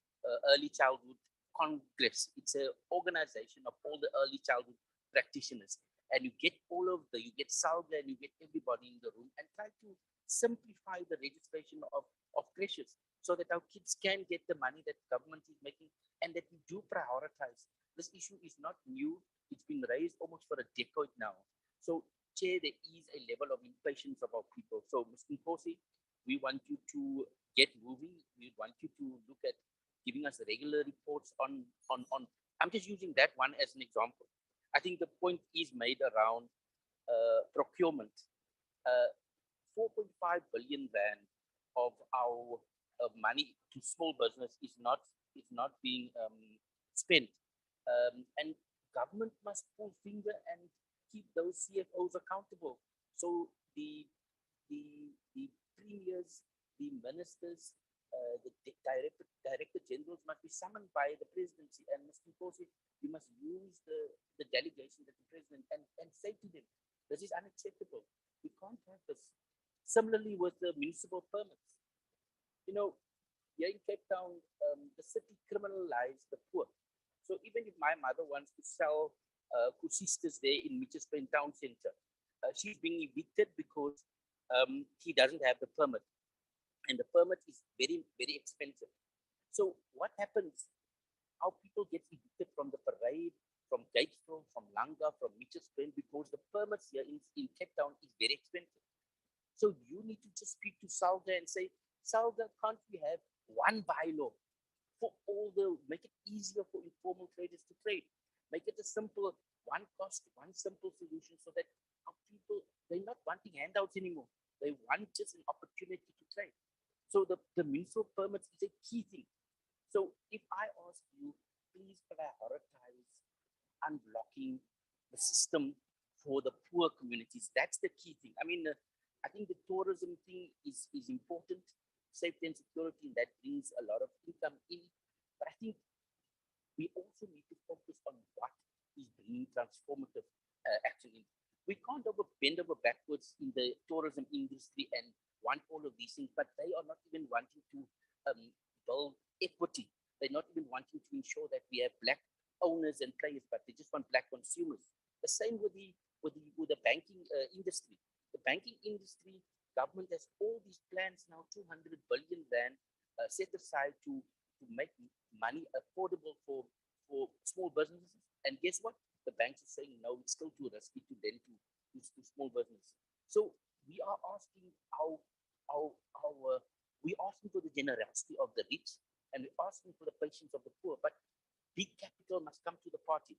Early Childhood Congress. It's an organization of all the early childhood practitioners. And you get you get Salva and you get everybody in the room and try to simplify the registration of creches so that our kids can get the money that government is making and that we do prioritize. This issue is not new. It's been raised almost for a decade now. So, Chair, there is a level of impatience of our people. So, Mr. Nkosi, we want you to get moving. We want you to look at giving us regular reports on. I'm just using that one as an example. I think the point is made around procurement. 4.5 billion rand of our money to small business is not being spent, and government must pull finger and keep those CFOs accountable. So the premiers, the ministers, the director generals must be summoned by the presidency, and Mr. Nkosi, we must use the delegation that the president and say to them, this is unacceptable. We can't have this. Similarly with the municipal permits. You know, here in Cape Town, the city criminalized the poor. So even if my mother wants to sell kusistas there in Mitchell's Plain Town Center, she's being evicted because she doesn't have the permit. And the permit is very, very expensive. So what happens? How people get evicted from the parade, from Gatesville, from Langa, from Mitchell's Plain, because the permits here in Cape Town is very expensive. So you need to just speak to Salda and say, Salda, can't we have one bylaw for all make it easier for informal traders to trade? Make it a simple, one cost, one simple solution so that our people, they're not wanting handouts anymore. They want just an opportunity to trade. So the municipal permits is a key thing. So if I ask you, please prioritize unblocking the system for the poor communities. That's the key thing. I mean, I think the tourism thing is important, safety and security, and that brings a lot of income in. But I think we also need to focus on what is bringing transformative action in. We can't bend over backwards in the tourism industry and want all of these things, but they are not even wanting to build equity. They're not even wanting to ensure that we have black owners and players, but they just want black consumers. The same with the banking industry. The banking industry, government has all these plans now, 200 billion rand set aside to make money affordable for small businesses. And guess what? The banks are saying no, it's still too risky to lend to small business. So we are asking we asking for the generosity of the rich, and we're asking for the patience of the poor. But big capital must come to the party.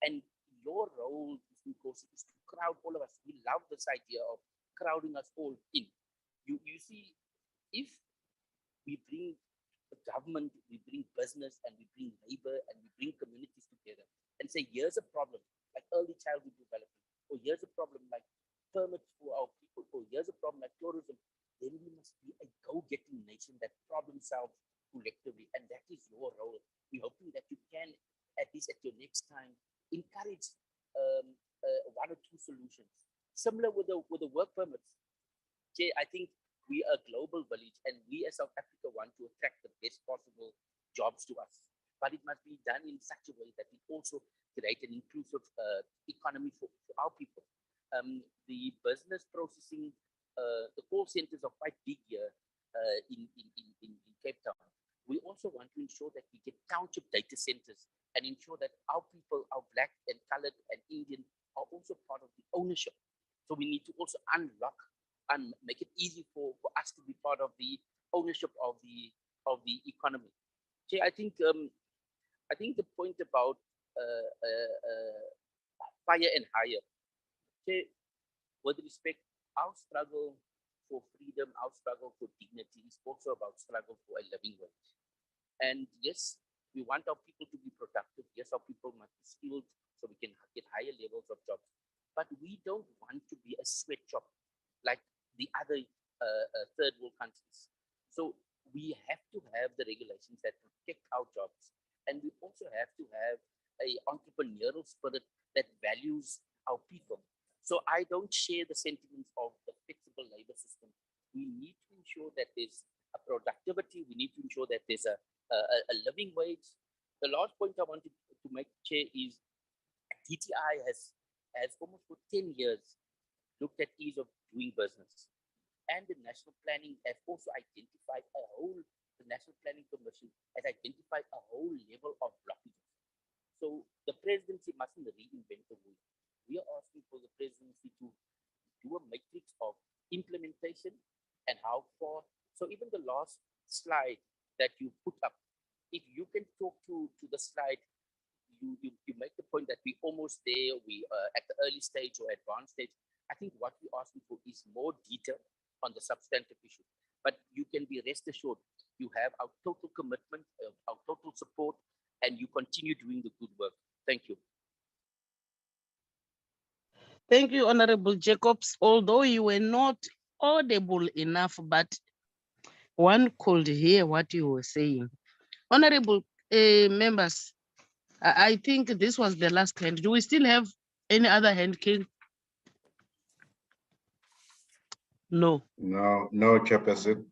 And your role, Mr. Nkosi, is to crowd all of us. We love this idea of crowding us all in. You see, if we bring the government, we bring business, and we bring labor, and we bring communities together and say, here's a problem, like early childhood development, or here's a problem like permits for our people, or here's a problem like tourism, then we must be a go-getting nation that problem solves collectively. And that is your role. We're hoping that you can, at least at your next time, encourage one or two solutions. Similar with the work permits. Jay, I think we are a global village, and we as South Africa want to attract the best possible jobs to us. But it must be done in such a way that we also create an inclusive economy for our people. The business processing, the call centers are quite big here in Cape Town. We also want to ensure that we get township data centers and ensure that our people, our Black and colored and Indian, are also part of the ownership. So we need to also unlock and make it easy for us to be part of the ownership of the economy. So I think the point about fire and hire, with respect, our struggle for freedom, our struggle for dignity is also about struggle for a living wage. And yes, we want our people to be productive. Yes, our people must be skilled so we can get higher levels of jobs. But we don't want to be a sweatshop like the other third world countries. So we have to have the regulations that protect our jobs. And we also have to have an entrepreneurial spirit that values our people. So I don't share the sentiments of the flexible labor system. We need to ensure that there's a productivity. We need to ensure that there's a living wage. The last point I wanted to make, Chair, is DTI has almost for 10 years looked at ease of doing business. And the National Planning has also identified the National Planning Commission has identified a whole level of blockages. So the presidency mustn't reinvent the wheel. We are asking for the presidency to do a matrix of implementation and how far. So even the last slide that you put up if you can talk to the slide, you make the point that we're almost there, we are at the early stage or advanced stage. I think what we're asking for is more detail on the substantive issue. But you can be rest assured, you have our total commitment, our total support, and you continue doing the good work. Thank you. Thank you, Honorable Jacobs. Although you were not audible enough, but one could hear what you were saying. Honorable members, I think this was the last hand. Do we still have any other hand, King? No. No, Chairperson.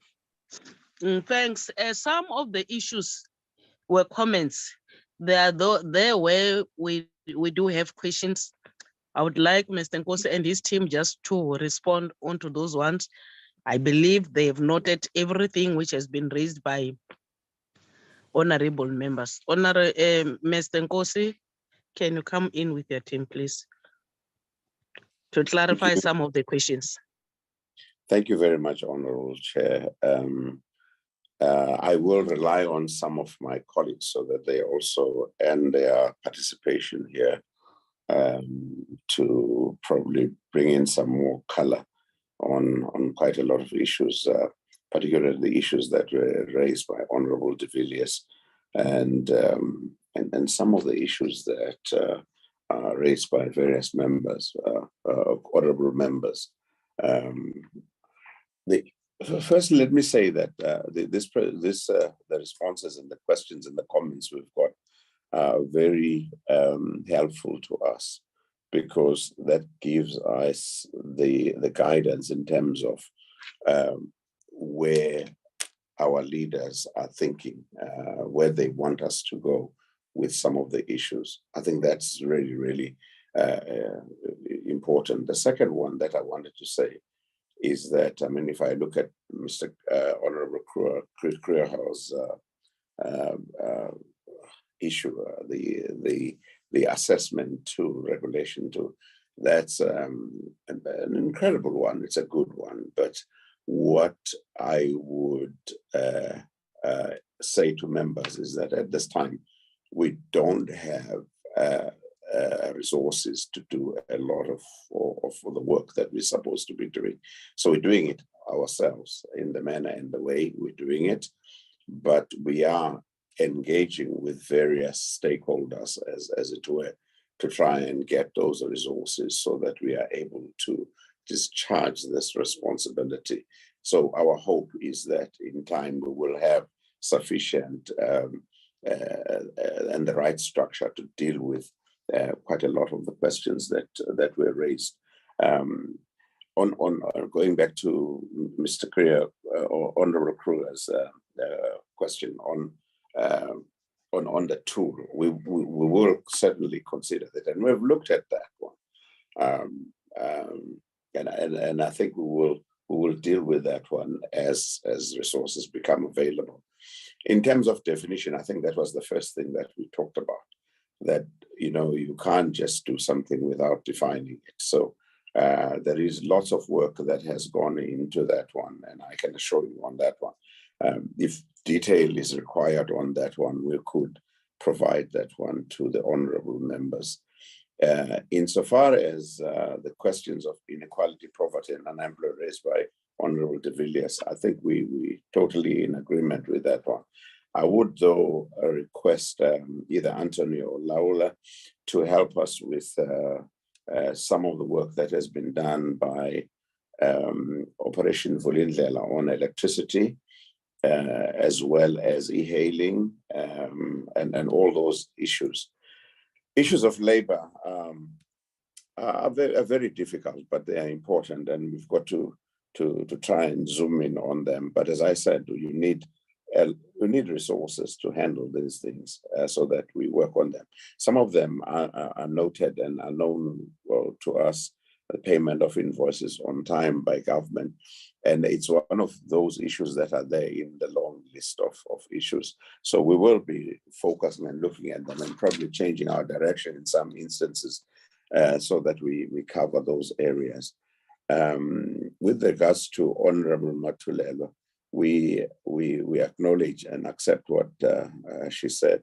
Thanks. Some of the issues were comments. There where we do have questions. I would like Mr. Nkosi and his team just to respond onto those ones. I believe they have noted everything which has been raised by honorable members. Mr. Nkosi, can you come in with your team, please, to clarify some of the questions? Thank you very much, Honorable Chair. I will rely on some of my colleagues so that they also end their participation here to probably bring in some more color on quite a lot of issues, particularly the issues that were raised by Honorable de Villiers and some of the issues that are raised by various members, honorable members. First, let me say that the responses and the questions and the comments we've got are very helpful to us, because that gives us the guidance in terms of where our leaders are thinking, where they want us to go with some of the issues. I think that's really, really important. The second one that I wanted to say is that, I mean, if I look at Mr. Honorable Kruger's issue, the assessment to regulation to, that's an incredible one. It's a good one. But what I would say to members is that at this time, we don't have resources to do a lot of the work that we're supposed to be doing. So we're doing it ourselves in the manner and the way we're doing it, but we are engaging with various stakeholders, as it were, to try and get those resources so that we are able to discharge this responsibility. So our hope is that in time we will have sufficient and the right structure to deal with quite a lot of the questions that were raised. On going back to Mr. Kriya or Honorable Kruger's question on the tool, we will certainly consider that, and we've looked at that one, and I think we will deal with that one as resources become available. In terms of definition, I think that was the first thing that we talked about, that you can't just do something without defining it. So there is lots of work that has gone into that one, and I can assure you on that one. If detail is required on that one, we could provide that one to the honorable members. Insofar as the questions of inequality, poverty, and unemployment raised by Honorable de Villiers, I think we totally in agreement with that one. I would, though, request either Anthony or Laula to help us with some of the work that has been done by Operation Vulindlela on electricity, as well as e-hailing, and all those issues. Issues of labor are very difficult, but they are important, and we've got to try and zoom in on them. But as I said, we need resources to handle these things so that we work on them. Some of them are noted and are known to us, the payment of invoices on time by government. And it's one of those issues that are there in the long list of issues. So we will be focusing and looking at them and probably changing our direction in some instances so that we cover those areas. With regards to Honorable Matulelo, we acknowledge and accept what she said.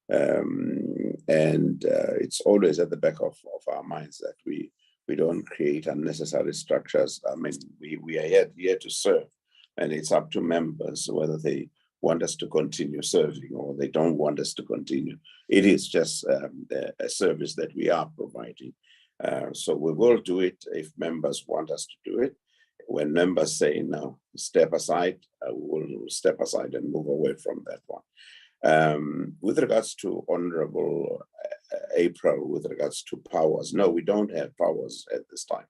And it's always at the back of our minds that we don't create unnecessary structures. I mean, we are here to serve, and it's up to members whether they want us to continue serving or they don't want us to continue. It is just a service that we are providing. So we will do it if members want us to do it. When members say no, step aside, we will step aside and move away from that one. With regards to Honorable April, with regards to powers, no, we don't have powers at this time,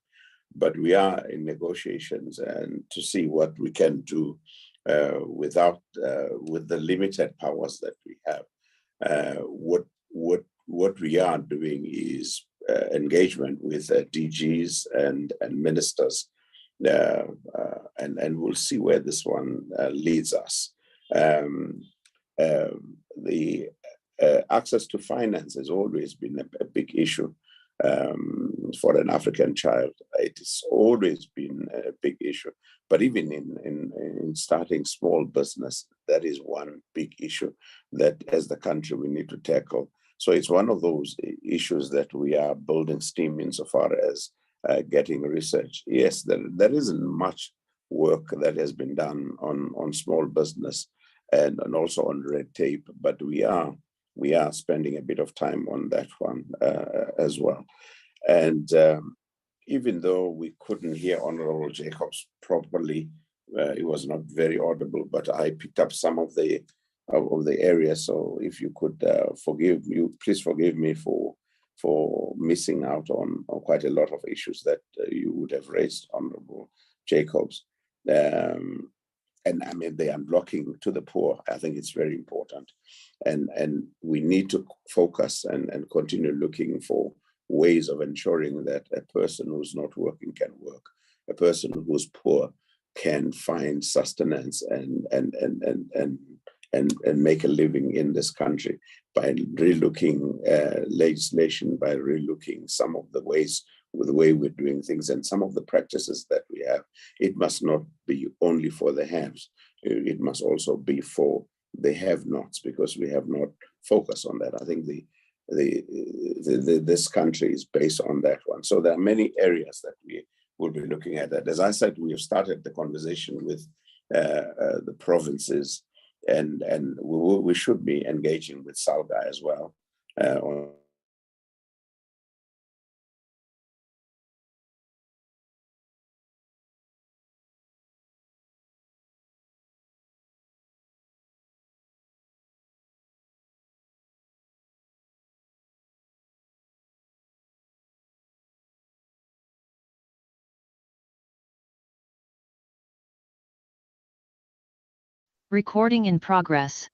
but we are in negotiations and to see what we can do with the limited powers that we have. What we are doing is engagement with DGs and ministers, and we'll see where this one leads us. The access to finance has always been a big issue for an African child. It has always been a big issue. But even in starting small business, that is one big issue that as the country we need to tackle. So it's one of those issues that we are building steam insofar as getting research. Yes, there isn't much work that has been done on small business and also on red tape, but we are spending a bit of time on that one as well. And even though we couldn't hear Honorable Jacobs properly, it was not very audible, but I picked up some of the areas. So if you could please forgive me for missing out on quite a lot of issues that you would have raised, Honorable Jacobs. And I mean, the unblocking to the poor, I think it's very important. And we need to focus and continue looking for ways of ensuring that a person who's not working can work. A person who's poor can find sustenance and make a living in this country by relooking legislation, by relooking some of the ways with the way we're doing things and some of the practices that we have. It must not be only for the haves. It must also be for the have-nots, because we have not focused on that. I think this country is based on that one. So there are many areas that we will be looking at that. As I said, we have started the conversation with the provinces, and we should be engaging with SALGA as well on Recording in progress.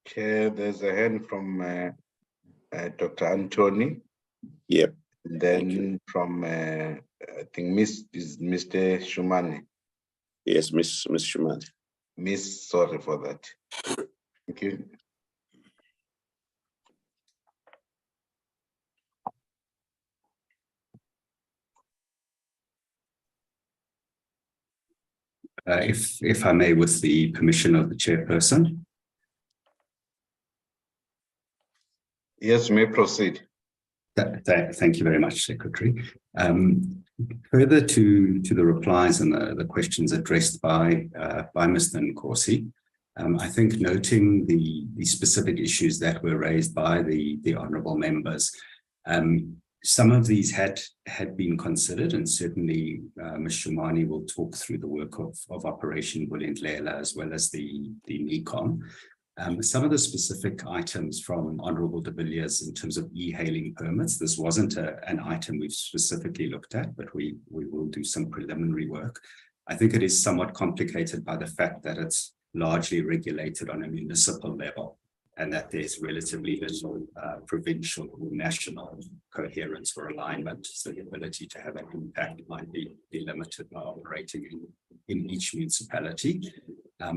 Chair, there's a hand from Dr. Anthony. Yep. Then from I think Mr. Shumani. Yes, Miss Shumani. Miss, sorry for that. Thank you. If I may, with the permission of the chairperson. Yes, you may proceed. Thank you very much, Secretary. Further to the replies and the questions addressed by Mr. Nkosi, I think noting the specific issues that were raised by the honourable members, some of these had been considered, and certainly Ms. Shumani will talk through the work of Operation Vulindlela as well as the NECOM. Some of the specific items from Honourable de Villiers in terms of e-hailing permits, this wasn't an item we've specifically looked at, but we will do some preliminary work. I think it is somewhat complicated by the fact that it's largely regulated on a municipal level, and that there's relatively little provincial or national coherence or alignment. So the ability to have an impact might be limited by operating in each municipality.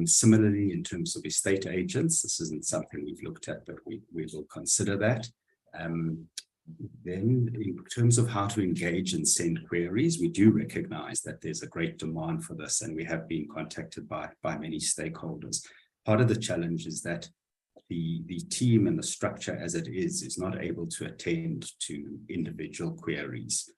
Similarly, in terms of estate agents, this isn't something we've looked at, but we will consider that. Then in terms of how to engage and send queries, we do recognize that there's a great demand for this, and we have been contacted by many stakeholders. Part of the challenge is that the team and the structure as it is not able to attend to individual queries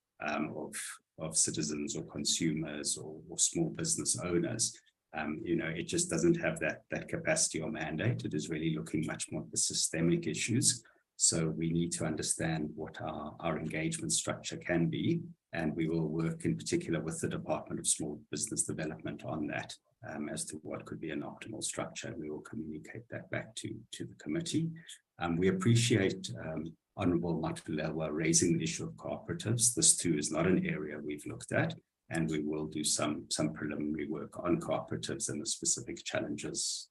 of citizens or consumers or small business owners. It just doesn't have that capacity or mandate. It is really looking much more at the systemic issues. So we need to understand what our engagement structure can be, and we will work in particular with the Department of Small Business Development on that as to what could be an optimal structure. And we will communicate that back to the committee. We appreciate Honourable Matulelwa raising the issue of cooperatives. This too is not an area we've looked at, and we will do some preliminary work on cooperatives and the specific challenges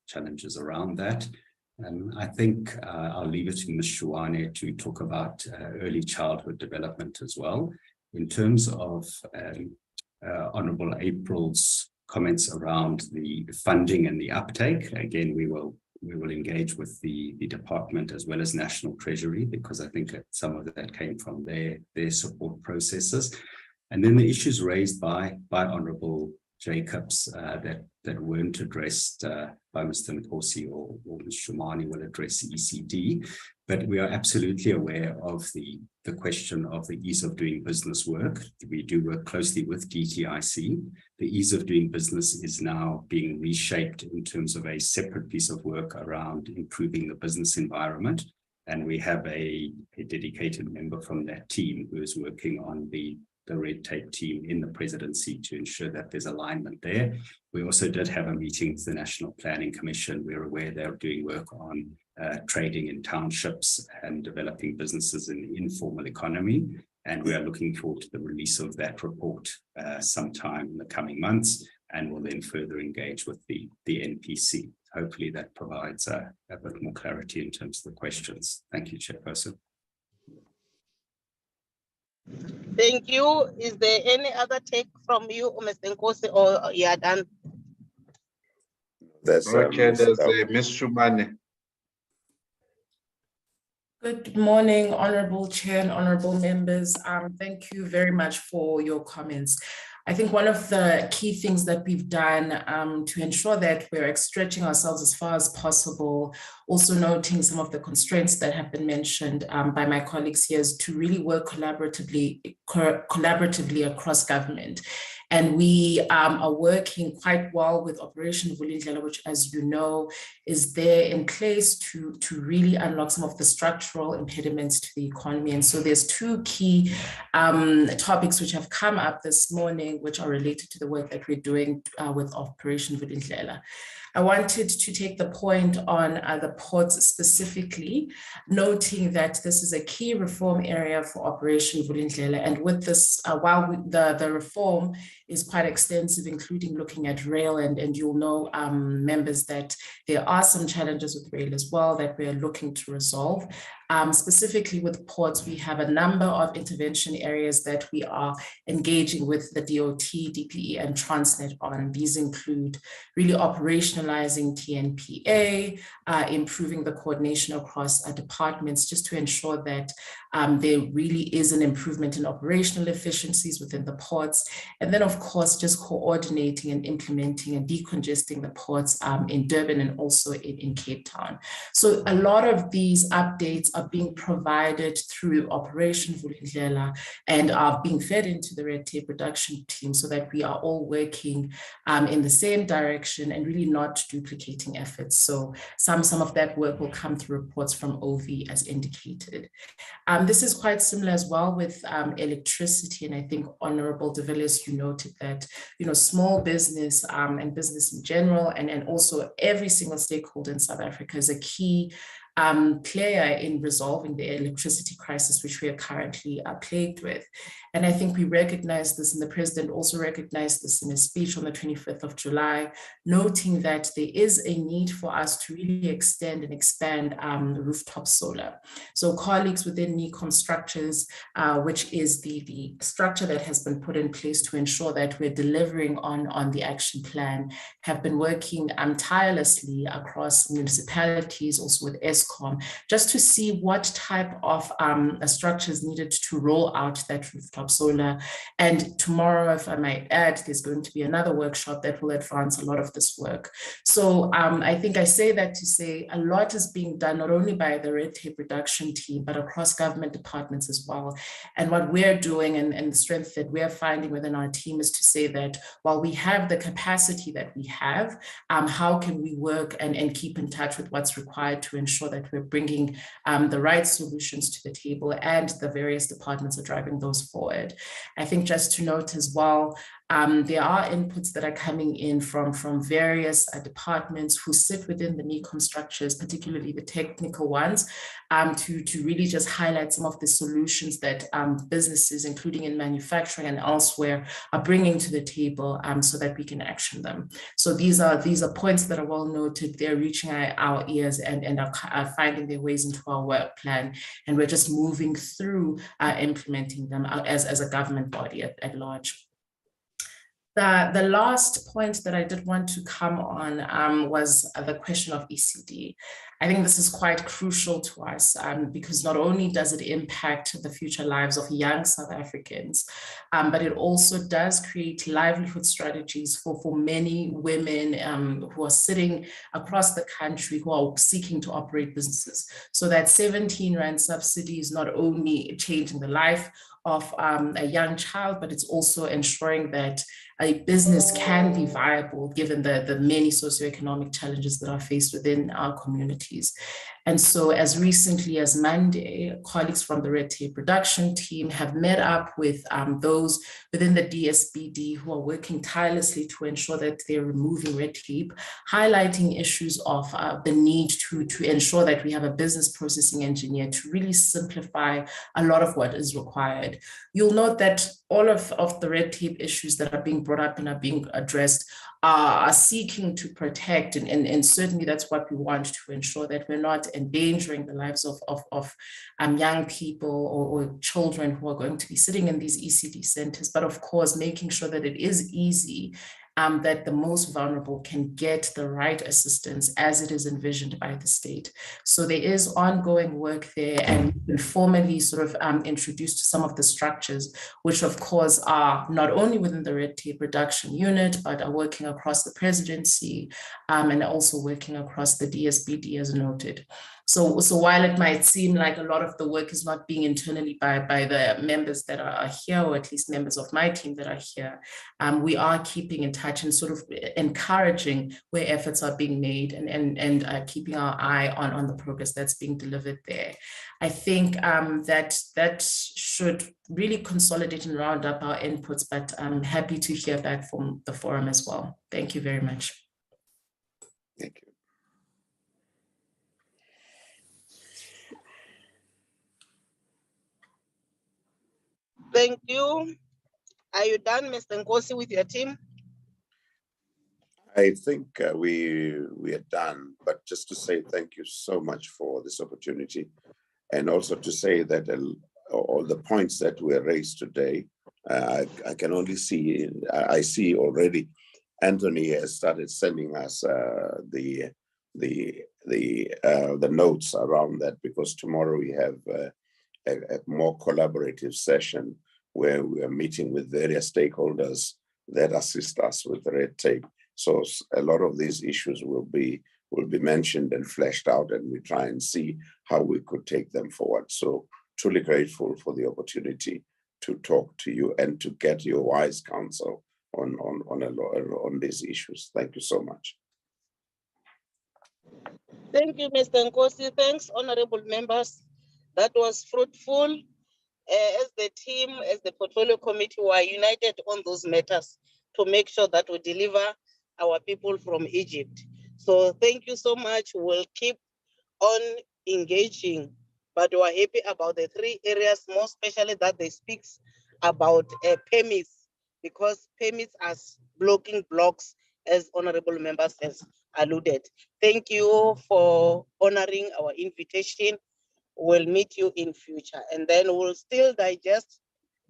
around that. I think I'll leave it to Ms. Shuane to talk about early childhood development as well. In terms of Honourable April's comments around the funding and the uptake, again, we will engage with the department as well as National Treasury, because I think that some of that came from their support processes. And then the issues raised by Honourable Jacobs that weren't addressed by Mr. Nkosi or Ms. Shumani will address ECD, but we are absolutely aware of the question of the ease of doing business work. We do work closely with DTIC. The ease of doing business is now being reshaped in terms of a separate piece of work around improving the business environment. And we have a dedicated member from that team who is working on the red tape team in the presidency to ensure that there's alignment there. We also did have a meeting with the National Planning Commission. We're aware they're doing work on trading in townships and developing businesses in the informal economy. And we are looking forward to the release of that report sometime in the coming months, and will then further engage with the NPC. Hopefully that provides a bit more clarity in terms of the questions. Thank you, Chairperson. Thank you. Is there any other take from you, Mr. Nkosi, or you are done? There's Ms. Shumani. Good morning, Honourable Chair and Honourable members. Thank you very much for your comments. I think one of the key things that we've done to ensure that we're stretching ourselves as far as possible, also noting some of the constraints that have been mentioned by my colleagues here, is to really work collaboratively across government. And we are working quite well with Operation Vulindlela, which, as you know, is there in place to really unlock some of the structural impediments to the economy. And so there's two key topics which have come up this morning, which are related to the work that we're doing with Operation Vulindlela. I wanted to take the point on the ports specifically, noting that this is a key reform area for Operation Vulindlela. And with this, while the reform is quite extensive, including looking at rail, and you'll know, members, that there are some challenges with rail as well that we're looking to resolve. Specifically with ports, we have a number of intervention areas that we are engaging with the DOT, DPE, and Transnet on. These include really operationalizing TNPA, improving the coordination across departments, just to ensure that there really is an improvement in operational efficiencies within the ports. And then, of course, just coordinating and implementing and decongesting the ports in Durban and also in Cape Town. So a lot of these updates are being provided through Operation Vulindlela and are being fed into the red tape reduction team, so that we are all working in the same direction and really not duplicating efforts. So some of that work will come through reports from OV as indicated. This is quite similar as well with electricity, and I think Honourable de Villiers, you noted that small business and business in general, and also every single stakeholder in South Africa is a key player in resolving the electricity crisis, which we are currently plagued with. And I think we recognize this, and the President also recognized this in his speech on the 25th of July, noting that there is a need for us to really extend and expand rooftop solar. So colleagues within NECOM structures, which is the structure that has been put in place to ensure that we're delivering on the action plan, have been working tirelessly across municipalities, also with ESCOM, just to see what type of structures needed to roll out that rooftop solar. And tomorrow, if I might add, there's going to be another workshop that will advance a lot of this work. So I think I say that to say a lot is being done, not only by the red tape reduction team, but across government departments as well. And what we're doing and the strength that we're finding within our team is to say that while we have the capacity that we have, how can we work and keep in touch with what's required to ensure that we're bringing the right solutions to the table, and the various departments are driving those forward. I think just to note as well, there are inputs that are coming in from various departments who sit within the NECOM structures, particularly the technical ones, to really just highlight some of the solutions that businesses, including in manufacturing and elsewhere, are bringing to the table so that we can action them. So these are points that are well noted. They're reaching our ears and are finding their ways into our work plan. And we're just moving through implementing them as a government body at large. The last point that I did want to come on was the question of ECD. I think this is quite crucial to us because not only does it impact the future lives of young South Africans, but it also does create livelihood strategies for many women who are sitting across the country who are seeking to operate businesses. So that 17 Rand subsidy is not only changing the life of a young child, but it's also ensuring that a business can be viable given the many socioeconomic challenges that are faced within our communities. And so as recently as Monday, colleagues from the red tape reduction team have met up with those within the DSBD who are working tirelessly to ensure that they're removing red tape, highlighting issues of the need to ensure that we have a business processing engineer to really simplify a lot of what is required. You'll note that all of the red tape issues that are being brought up and are being addressed are seeking to protect, and certainly that's what we want to ensure, that we're not endangering the lives of young people or children who are going to be sitting in these ECD centers, but of course making sure that it is easy, that the most vulnerable can get the right assistance as it is envisioned by the state. So there is ongoing work there, and we've been formally sort of introduced to some of the structures, which of course are not only within the red tape reduction unit, but are working across the presidency and also working across the DSBD as noted. So while it might seem like a lot of the work is not being internally by the members that are here, or at least members of my team that are here, we are keeping in touch and sort of encouraging where efforts are being made and keeping our eye on the progress that's being delivered there. I think that should really consolidate and round up our inputs, but I'm happy to hear back from the forum as well. Thank you very much. Thank you. Thank you. Are you done, Mr. Nkosi, with your team? I think we are done, but just to say thank you so much for this opportunity, and also to say that all the points that were raised today, I can only see, I see already Anthony has started sending us the notes around that, because tomorrow we have a more collaborative session where we are meeting with various stakeholders that assist us with the red tape. So a lot of these issues will be mentioned and fleshed out, and we try and see how we could take them forward. So truly grateful for the opportunity to talk to you and to get your wise counsel on these issues. Thank you so much. Thank you, Mr. Nkosi. Thanks, honorable members. That was fruitful. As the team, as the portfolio committee, we are united on those matters to make sure that we deliver our people from Egypt. So thank you so much. We'll keep on engaging, but we're happy about the 3 areas, more especially that they speak about permits, because permits are blocking blocks, as honorable members has alluded. Thank you for honoring our invitation. We'll meet you in future, and then we'll still digest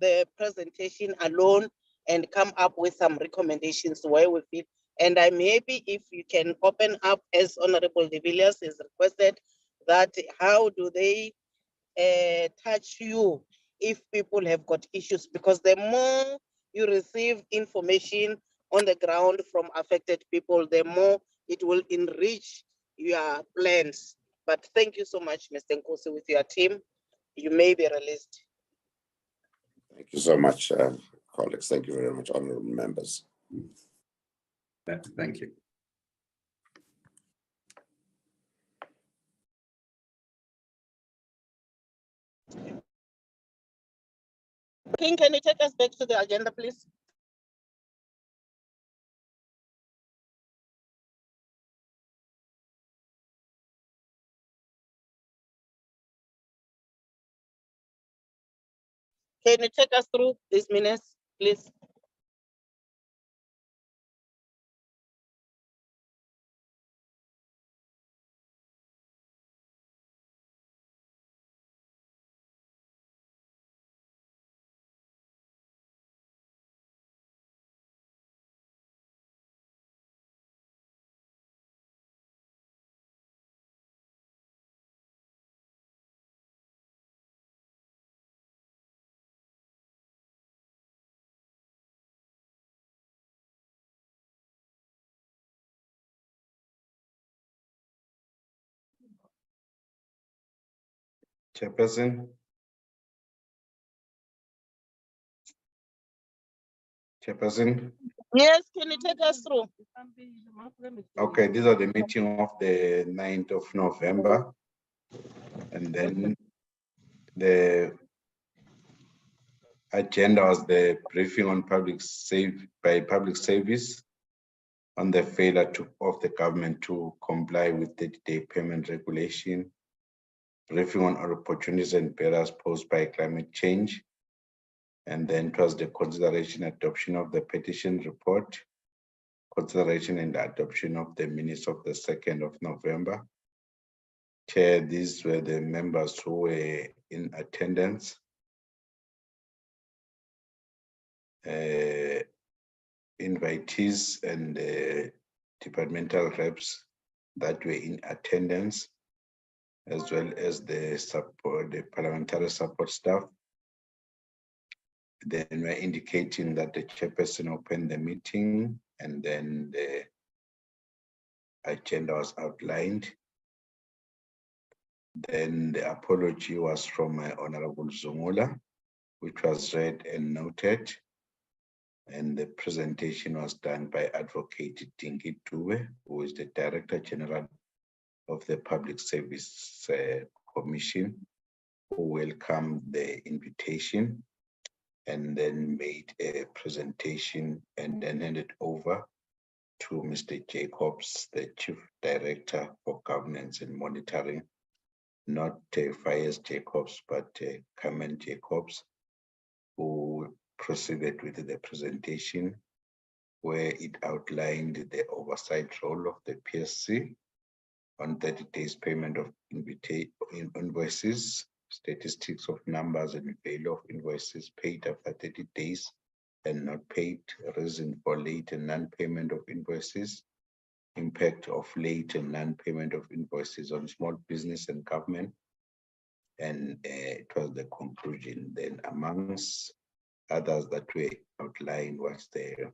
the presentation alone and come up with some recommendations where we feel. And I'm happy if you can open up, as Honorable de Villiers has requested, that how do they touch you if people have got issues, because the more you receive information on the ground from affected people, the more it will enrich your plans. But thank you so much, Mr. Nkosi, with your team. You may be released. Thank you so much, colleagues. Thank you very much, honorable members. Thank you. King, can you take us back to the agenda, please? Can you take us through these minutes, please? Chairperson. Chairperson. Yes, can you take us through? Okay, these are the meeting of the 9th of November. And then the agenda was the briefing on public service on the failure of the government to comply with 30-day payment regulation, briefing on opportunities and barriers posed by climate change, and then it was the consideration adoption of the petition report, consideration and adoption of the minutes of the 2nd of November. Chair, these were the members who were in attendance. Invitees and departmental reps that were in attendance, as well as the parliamentary support staff. Then we're indicating that the chairperson opened the meeting and then the agenda was outlined. Then the apology was from Honorable Zungula, which was read and noted. And the presentation was done by Advocate Dingi Dube, who is the Director General of the Public Service Commission, who welcomed the invitation and then made a presentation and then handed over to Mr. Jacobs, the Chief Director for Governance and Monitoring, not Fires Jacobs, but Carmen Jacobs, who proceeded with the presentation where it outlined the oversight role of the PSC on 30 days payment of invoices, statistics of numbers and value of invoices paid after 30 days and not paid, reason for late and non-payment of invoices, impact of late and non-payment of invoices on small business and government. And it was the conclusion. Then amongst others that were outlined was the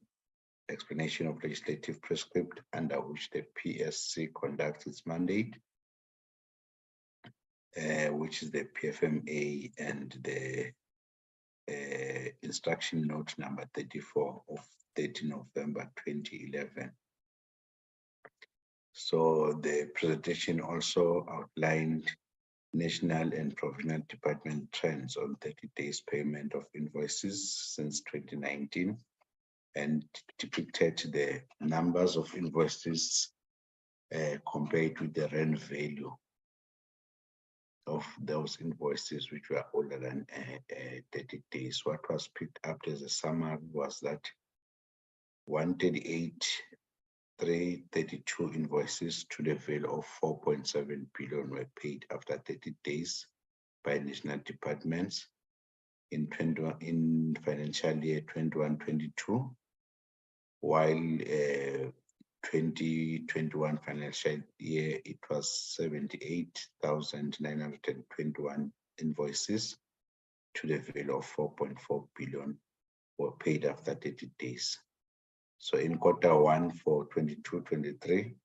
explanation of legislative prescript under which the PSC conducts its mandate, which is the PFMA and the instruction note number 34 of 30 November 2011. So the presentation also outlined national and provincial department trends on 30 days payment of invoices since 2019 and depicted the numbers of invoices compared with the rand value of those invoices which were older than 30 days. What was picked up as a summary was that 138,332 invoices to the value of 4.7 billion were paid after 30 days by national departments in financial year 21-22, while 2021 financial year, it was 78,921 invoices to the value of 4.4 billion were paid after 30 days. So in Q1 for 22-23,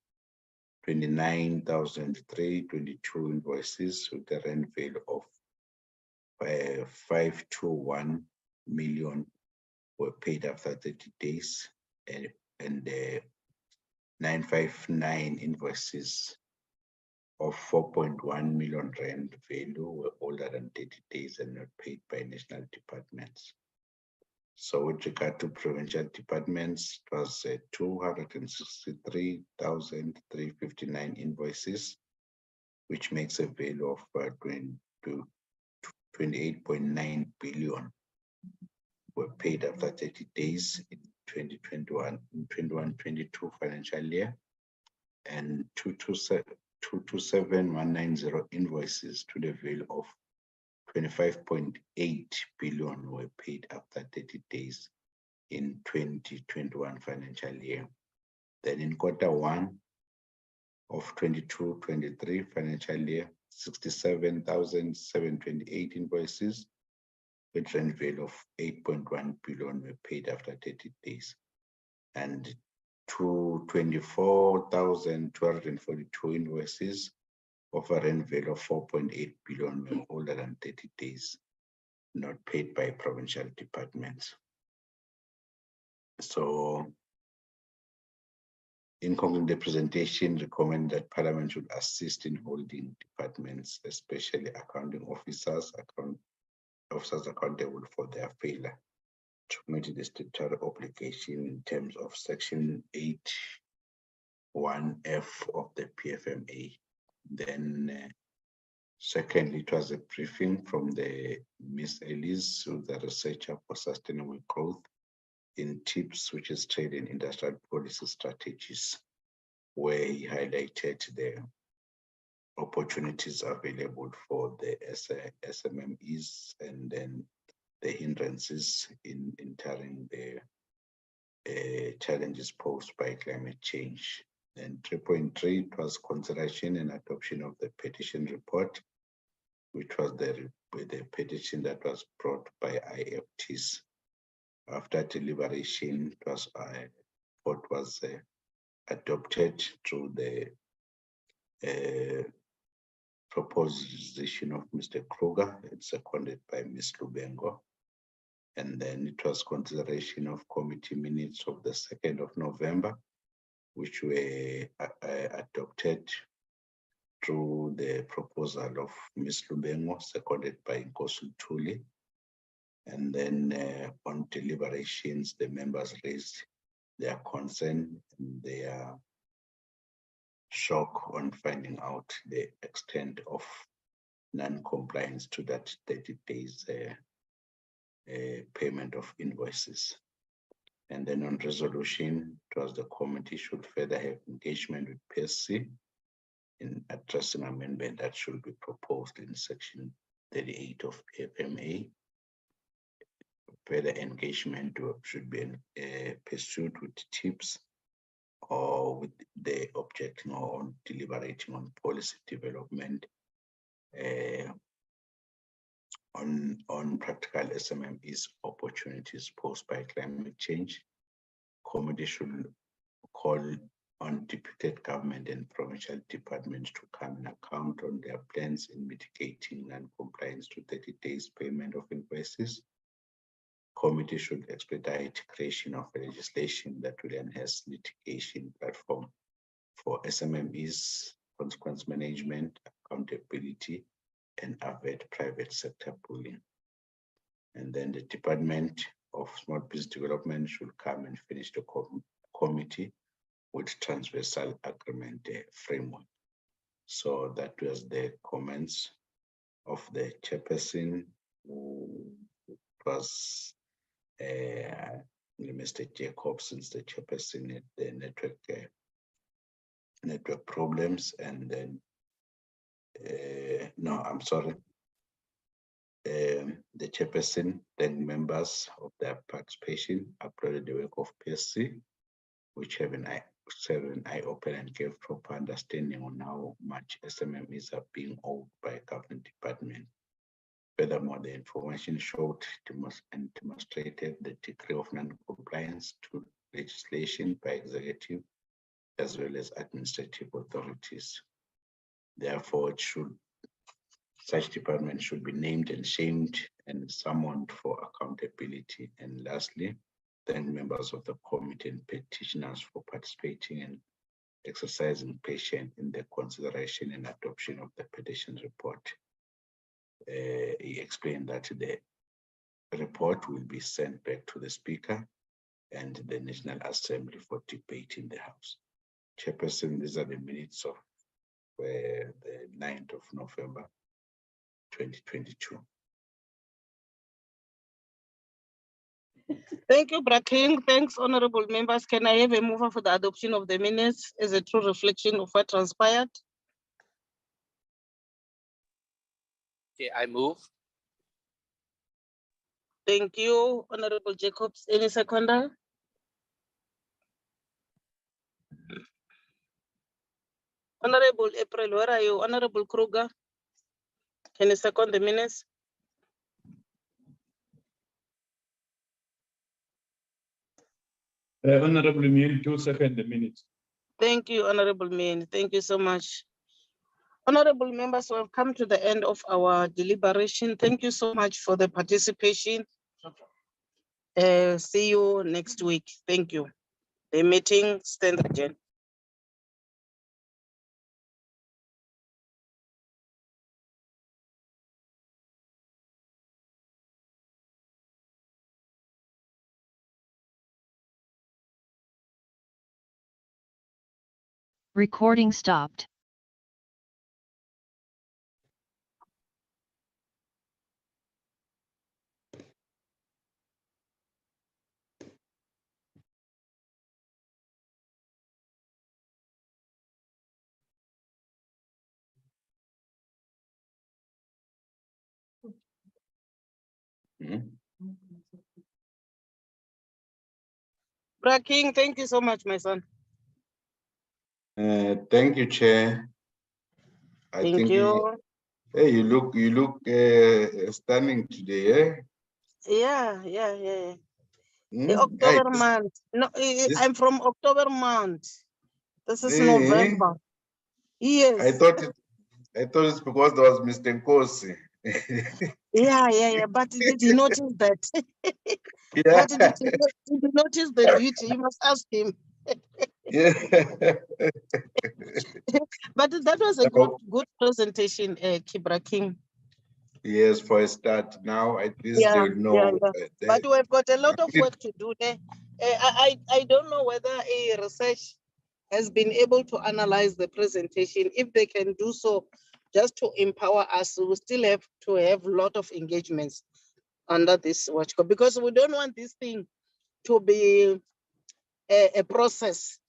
29,322 invoices with a rand value of 521 million were paid after 30 days, and 959 invoices of 4.1 million rand value were older than 30 days and not paid by national departments. So with regard to provincial departments, it was 263,359 invoices, which makes a value of 28.9 billion were paid after 30 days in 2021-22 financial year, and 227,190 invoices to the value of 25.8 billion were paid after 30 days in 2021 financial year. Then in Q1 of 22-23 financial year, 67,728 invoices with rand value of 8.1 billion were paid after 30 days, and 224,242 invoices of a rand value of 4.8 billion were older than 30 days, not paid by provincial departments. So in concluding the presentation, recommend that Parliament should assist in holding departments, especially accounting officers, accountable for their failure to meet the statutory obligation in terms of Section 8(1)(f) of the PFMA. Then secondly, it was a briefing from the Ms. Elise, who's the researcher for sustainable growth in TIPS, which is trade and industrial policy strategies, where he highlighted the opportunities available for the SMMEs and then the hindrances in entering the challenges posed by climate change. And 3.3, it was consideration and adoption of the petition report, which was the petition that was brought by IFTs. After deliberation, report was adopted through the proposition of Mr. Kruger and seconded by Ms. Lubengo. And then it was consideration of committee minutes of the 2nd of November, which were adopted through the proposal of Ms. Lubengo, seconded by Nkosi Thuli. And then on deliberations, the members raised their concern and their shock on finding out the extent of non-compliance to that 30 days payment of invoices. And then on resolution, it was the committee should further have engagement with PSC in addressing amendment that should be proposed in Section 38 of PFMA. Further engagement should be pursued with TIPS or with the object on deliberating on policy development on practical SMMEs opportunities posed by climate change. Committee should call on deputed government and provincial departments to come and account on their plans in mitigating non-compliance to 30 days payment of invoices. Committee should expedite creation of legislation that will enhance litigation platform for SMMEs, consequence management, accountability, and avert private sector bullying. And then the Department of Small Business Development should come and finish the committee with transversal agreement framework. So that was the comments of the chairperson, who was Mr. Jacobs, since the chairperson at the network problems, and then no, I'm sorry. The chairperson, then members of their participation applauded the work of PSC, which have 7, I opened and gave proper understanding on how much SMMEs are being owed by government department. Furthermore, the information showed and demonstrated the degree of non-compliance to legislation by executive as well as administrative authorities. Therefore, such departments should be named and shamed and summoned for accountability. And lastly, thank members of the committee and petitioners for participating and exercising patience in the consideration and adoption of the petition report. He explained that the report will be sent back to the Speaker and the National Assembly for debate in the House. Chairperson, these are the minutes of the 9th of November, 2022. Thank you, Braking. Thanks, honorable members. Can I have a mover for the adoption of the minutes as a true reflection of what transpired? Okay, I move. Thank you, Honorable Jacobs. Any seconder? Honorable April, where are you? Honorable Kruger, can you second the minutes? Honorable Min, 2 second the minutes. Thank you, Honorable Min. Thank you so much. Honorable members, we have come to the end of our deliberation. Thank you so much for the participation. See you next week. Thank you. The meeting stands adjourned. Recording stopped. Braking, thank you so much, my son. Thank you, Chair. I Thank think you. hey, you look stunning today, eh? Yeah. The Hey, October month. No, I'm from October month. This is eh, November. Yes. I thought it's because there was Mr. Nkosi. Yeah. But did he notice that? Yeah. But did he notice the beauty? You must ask him. Yeah. But that was a good presentation, Kibra King. Yes, for a start. Now at least Yeah. know. But we've got a lot of work to do there. I don't know whether a research has been able to analyze the presentation. If they can do so, just to empower us, we still have to have a lot of engagements under this watch code, because we don't want this thing to be a process.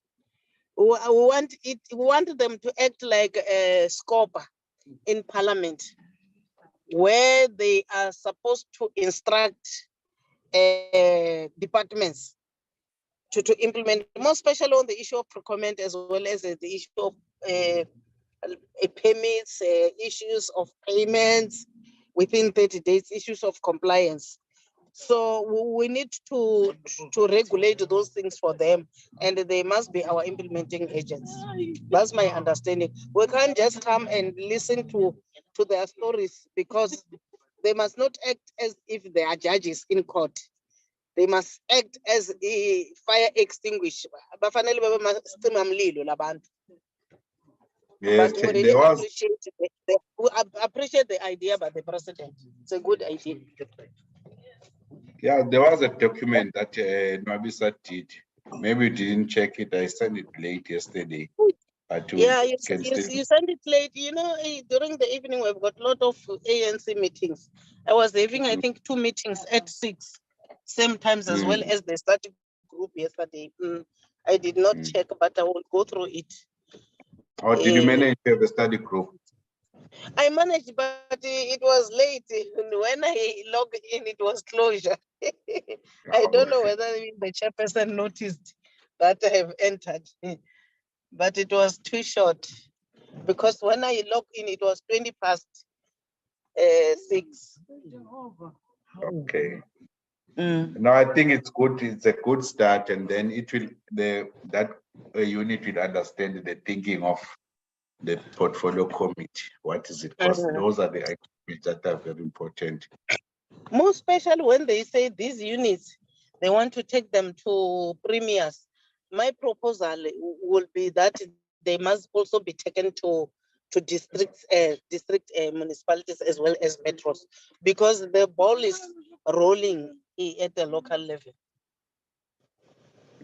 We want them to act like a scoper in Parliament, where they are supposed to instruct departments to implement, more especially on the issue of procurement, as well as the issue of permits, issues of payments within 30 days, issues of compliance. So we need to regulate those things for them, and they must be our implementing agents. That's my understanding. We can't just come and listen to their stories, because they must not act as if they are judges in court. They must act as a fire extinguisher. Yes, but we really appreciate the idea by the president. It's a good idea. Yeah, there was a document that Nwabisa did. Maybe you didn't check it. I sent it late yesterday. Yeah, you sent it late. You know, during the evening, we've got a lot of ANC meetings. I was having, I think, 2 meetings at 6, same times as well as the study group yesterday. I did not check, but I will go through it. Or did you manage to have a study group? I managed, but it was late. When I logged in, it was closure. I don't know whether the chairperson noticed, that I have entered, but it was too short because when I logged in, it was 20 past 6. Okay. Mm. No, I think it's good. It's a good start, and then it will that unit will understand the thinking of the portfolio committee. What is it? Because those are the activities that are very important. More special when they say these units, they want to take them to premiers. My proposal will be that they must also be taken to district municipalities as well as metros, because the ball is rolling at the local level.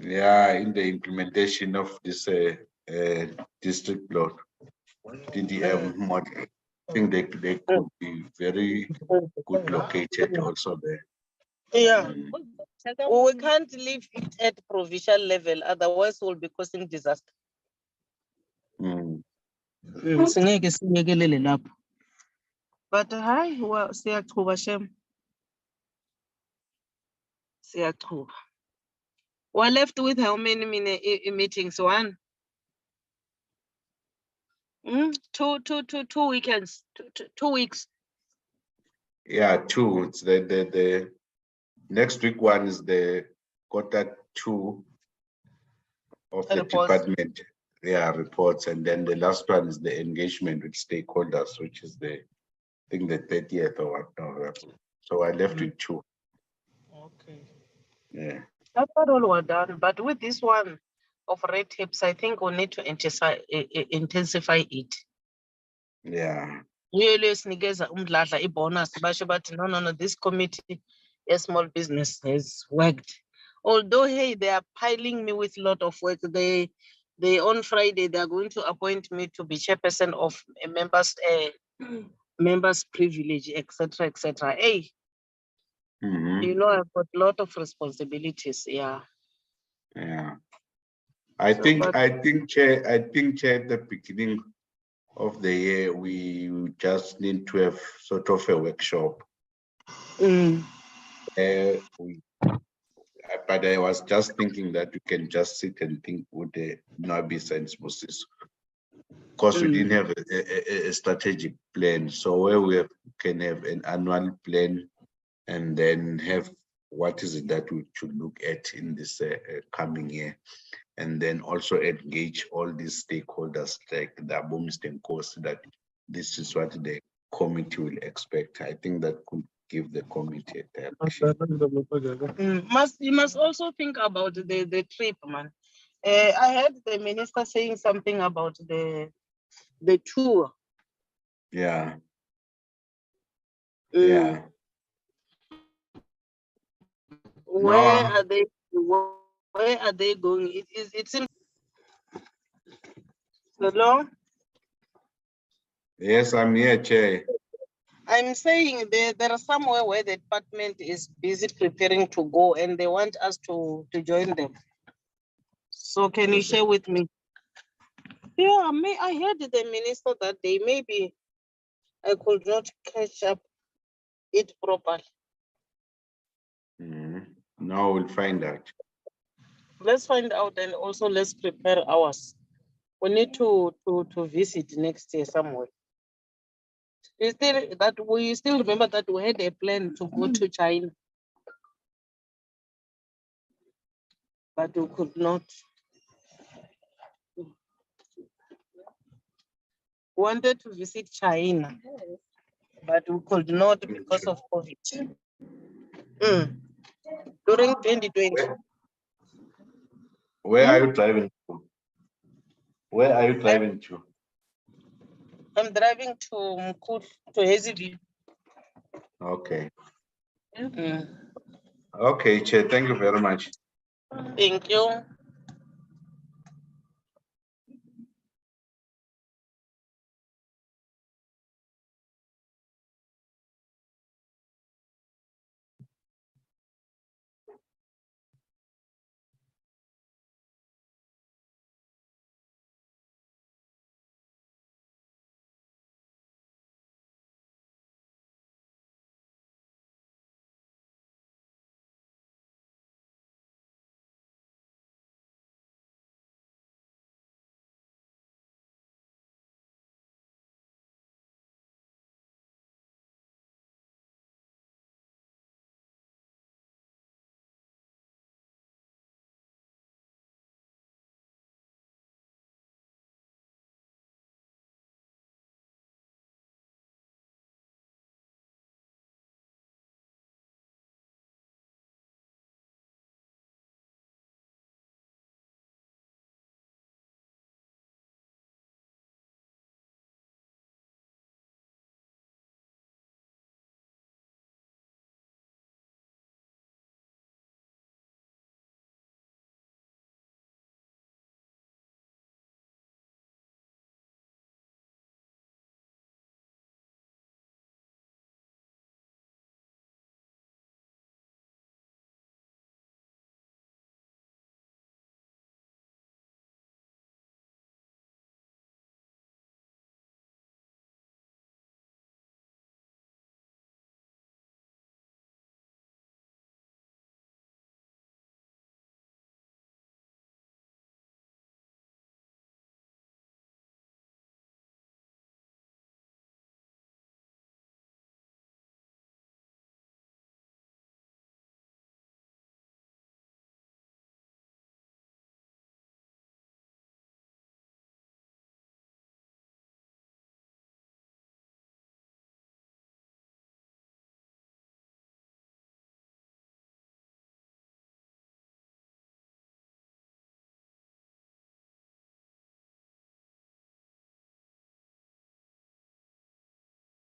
Yeah, in the implementation of this district law, DDM model, I think they could be very good located also there. Yeah. We can't leave it at provincial level, otherwise we'll be causing disaster. Singeke siyekelele lapho. But hi, siyaqhuba Shem. Siyaqhuba. We're left with how many meetings? One? 2 weekends, 2 weeks. Yeah, 2. It's the next week one is the Q2 of the department. Yeah, reports, and then the last one is the engagement with stakeholders, which is I think the 30th or whatever. So I left with 2. Okay. Yeah. That's not all we're done, but with this one of red tapes, I think we need to intensify it. Yeah. Really sinikeza umdladla ibonus basho bathi no, this committee a small business has worked. Although hey, they are piling me with a lot of work. They on Friday they are going to appoint me to be chairperson of a members privilege, etc., etc. Hey, you know, I've got a lot of responsibilities. Yeah. Yeah. I think Chair, at the beginning of the year, we just need to have sort of a workshop. But I was just thinking that we can just sit and think, would there not be sense, Moses? Because we didn't have a strategic plan. So where we can have an annual plan and then have what is it that we should look at in this coming year, and then also engage all these stakeholders like the Mr. Course, that this is what the committee will expect. I think that could give the committee a direction. You must also think about the trip, man. I heard the minister saying something about the tour. Yeah. Yeah. Where are they? Where are they going? It's in. Hello? Yes, I'm here, Chair. I'm saying there are somewhere where the department is busy preparing to go and they want us to join them. So can you share with me? Yeah, I heard the minister that day. Maybe I could not catch up it properly. Now we'll find out. Let's find out, and also let's prepare ours. We need to visit next year somewhere. We still remember that we had a plan to go to China, but we could not. Wanted to visit China, but we could not because of COVID. During 2020. Where are you driving to? Where are you driving to? I'm driving to Mkut, to Hazyview. Okay. Okay, Chair, thank you very much. Thank you.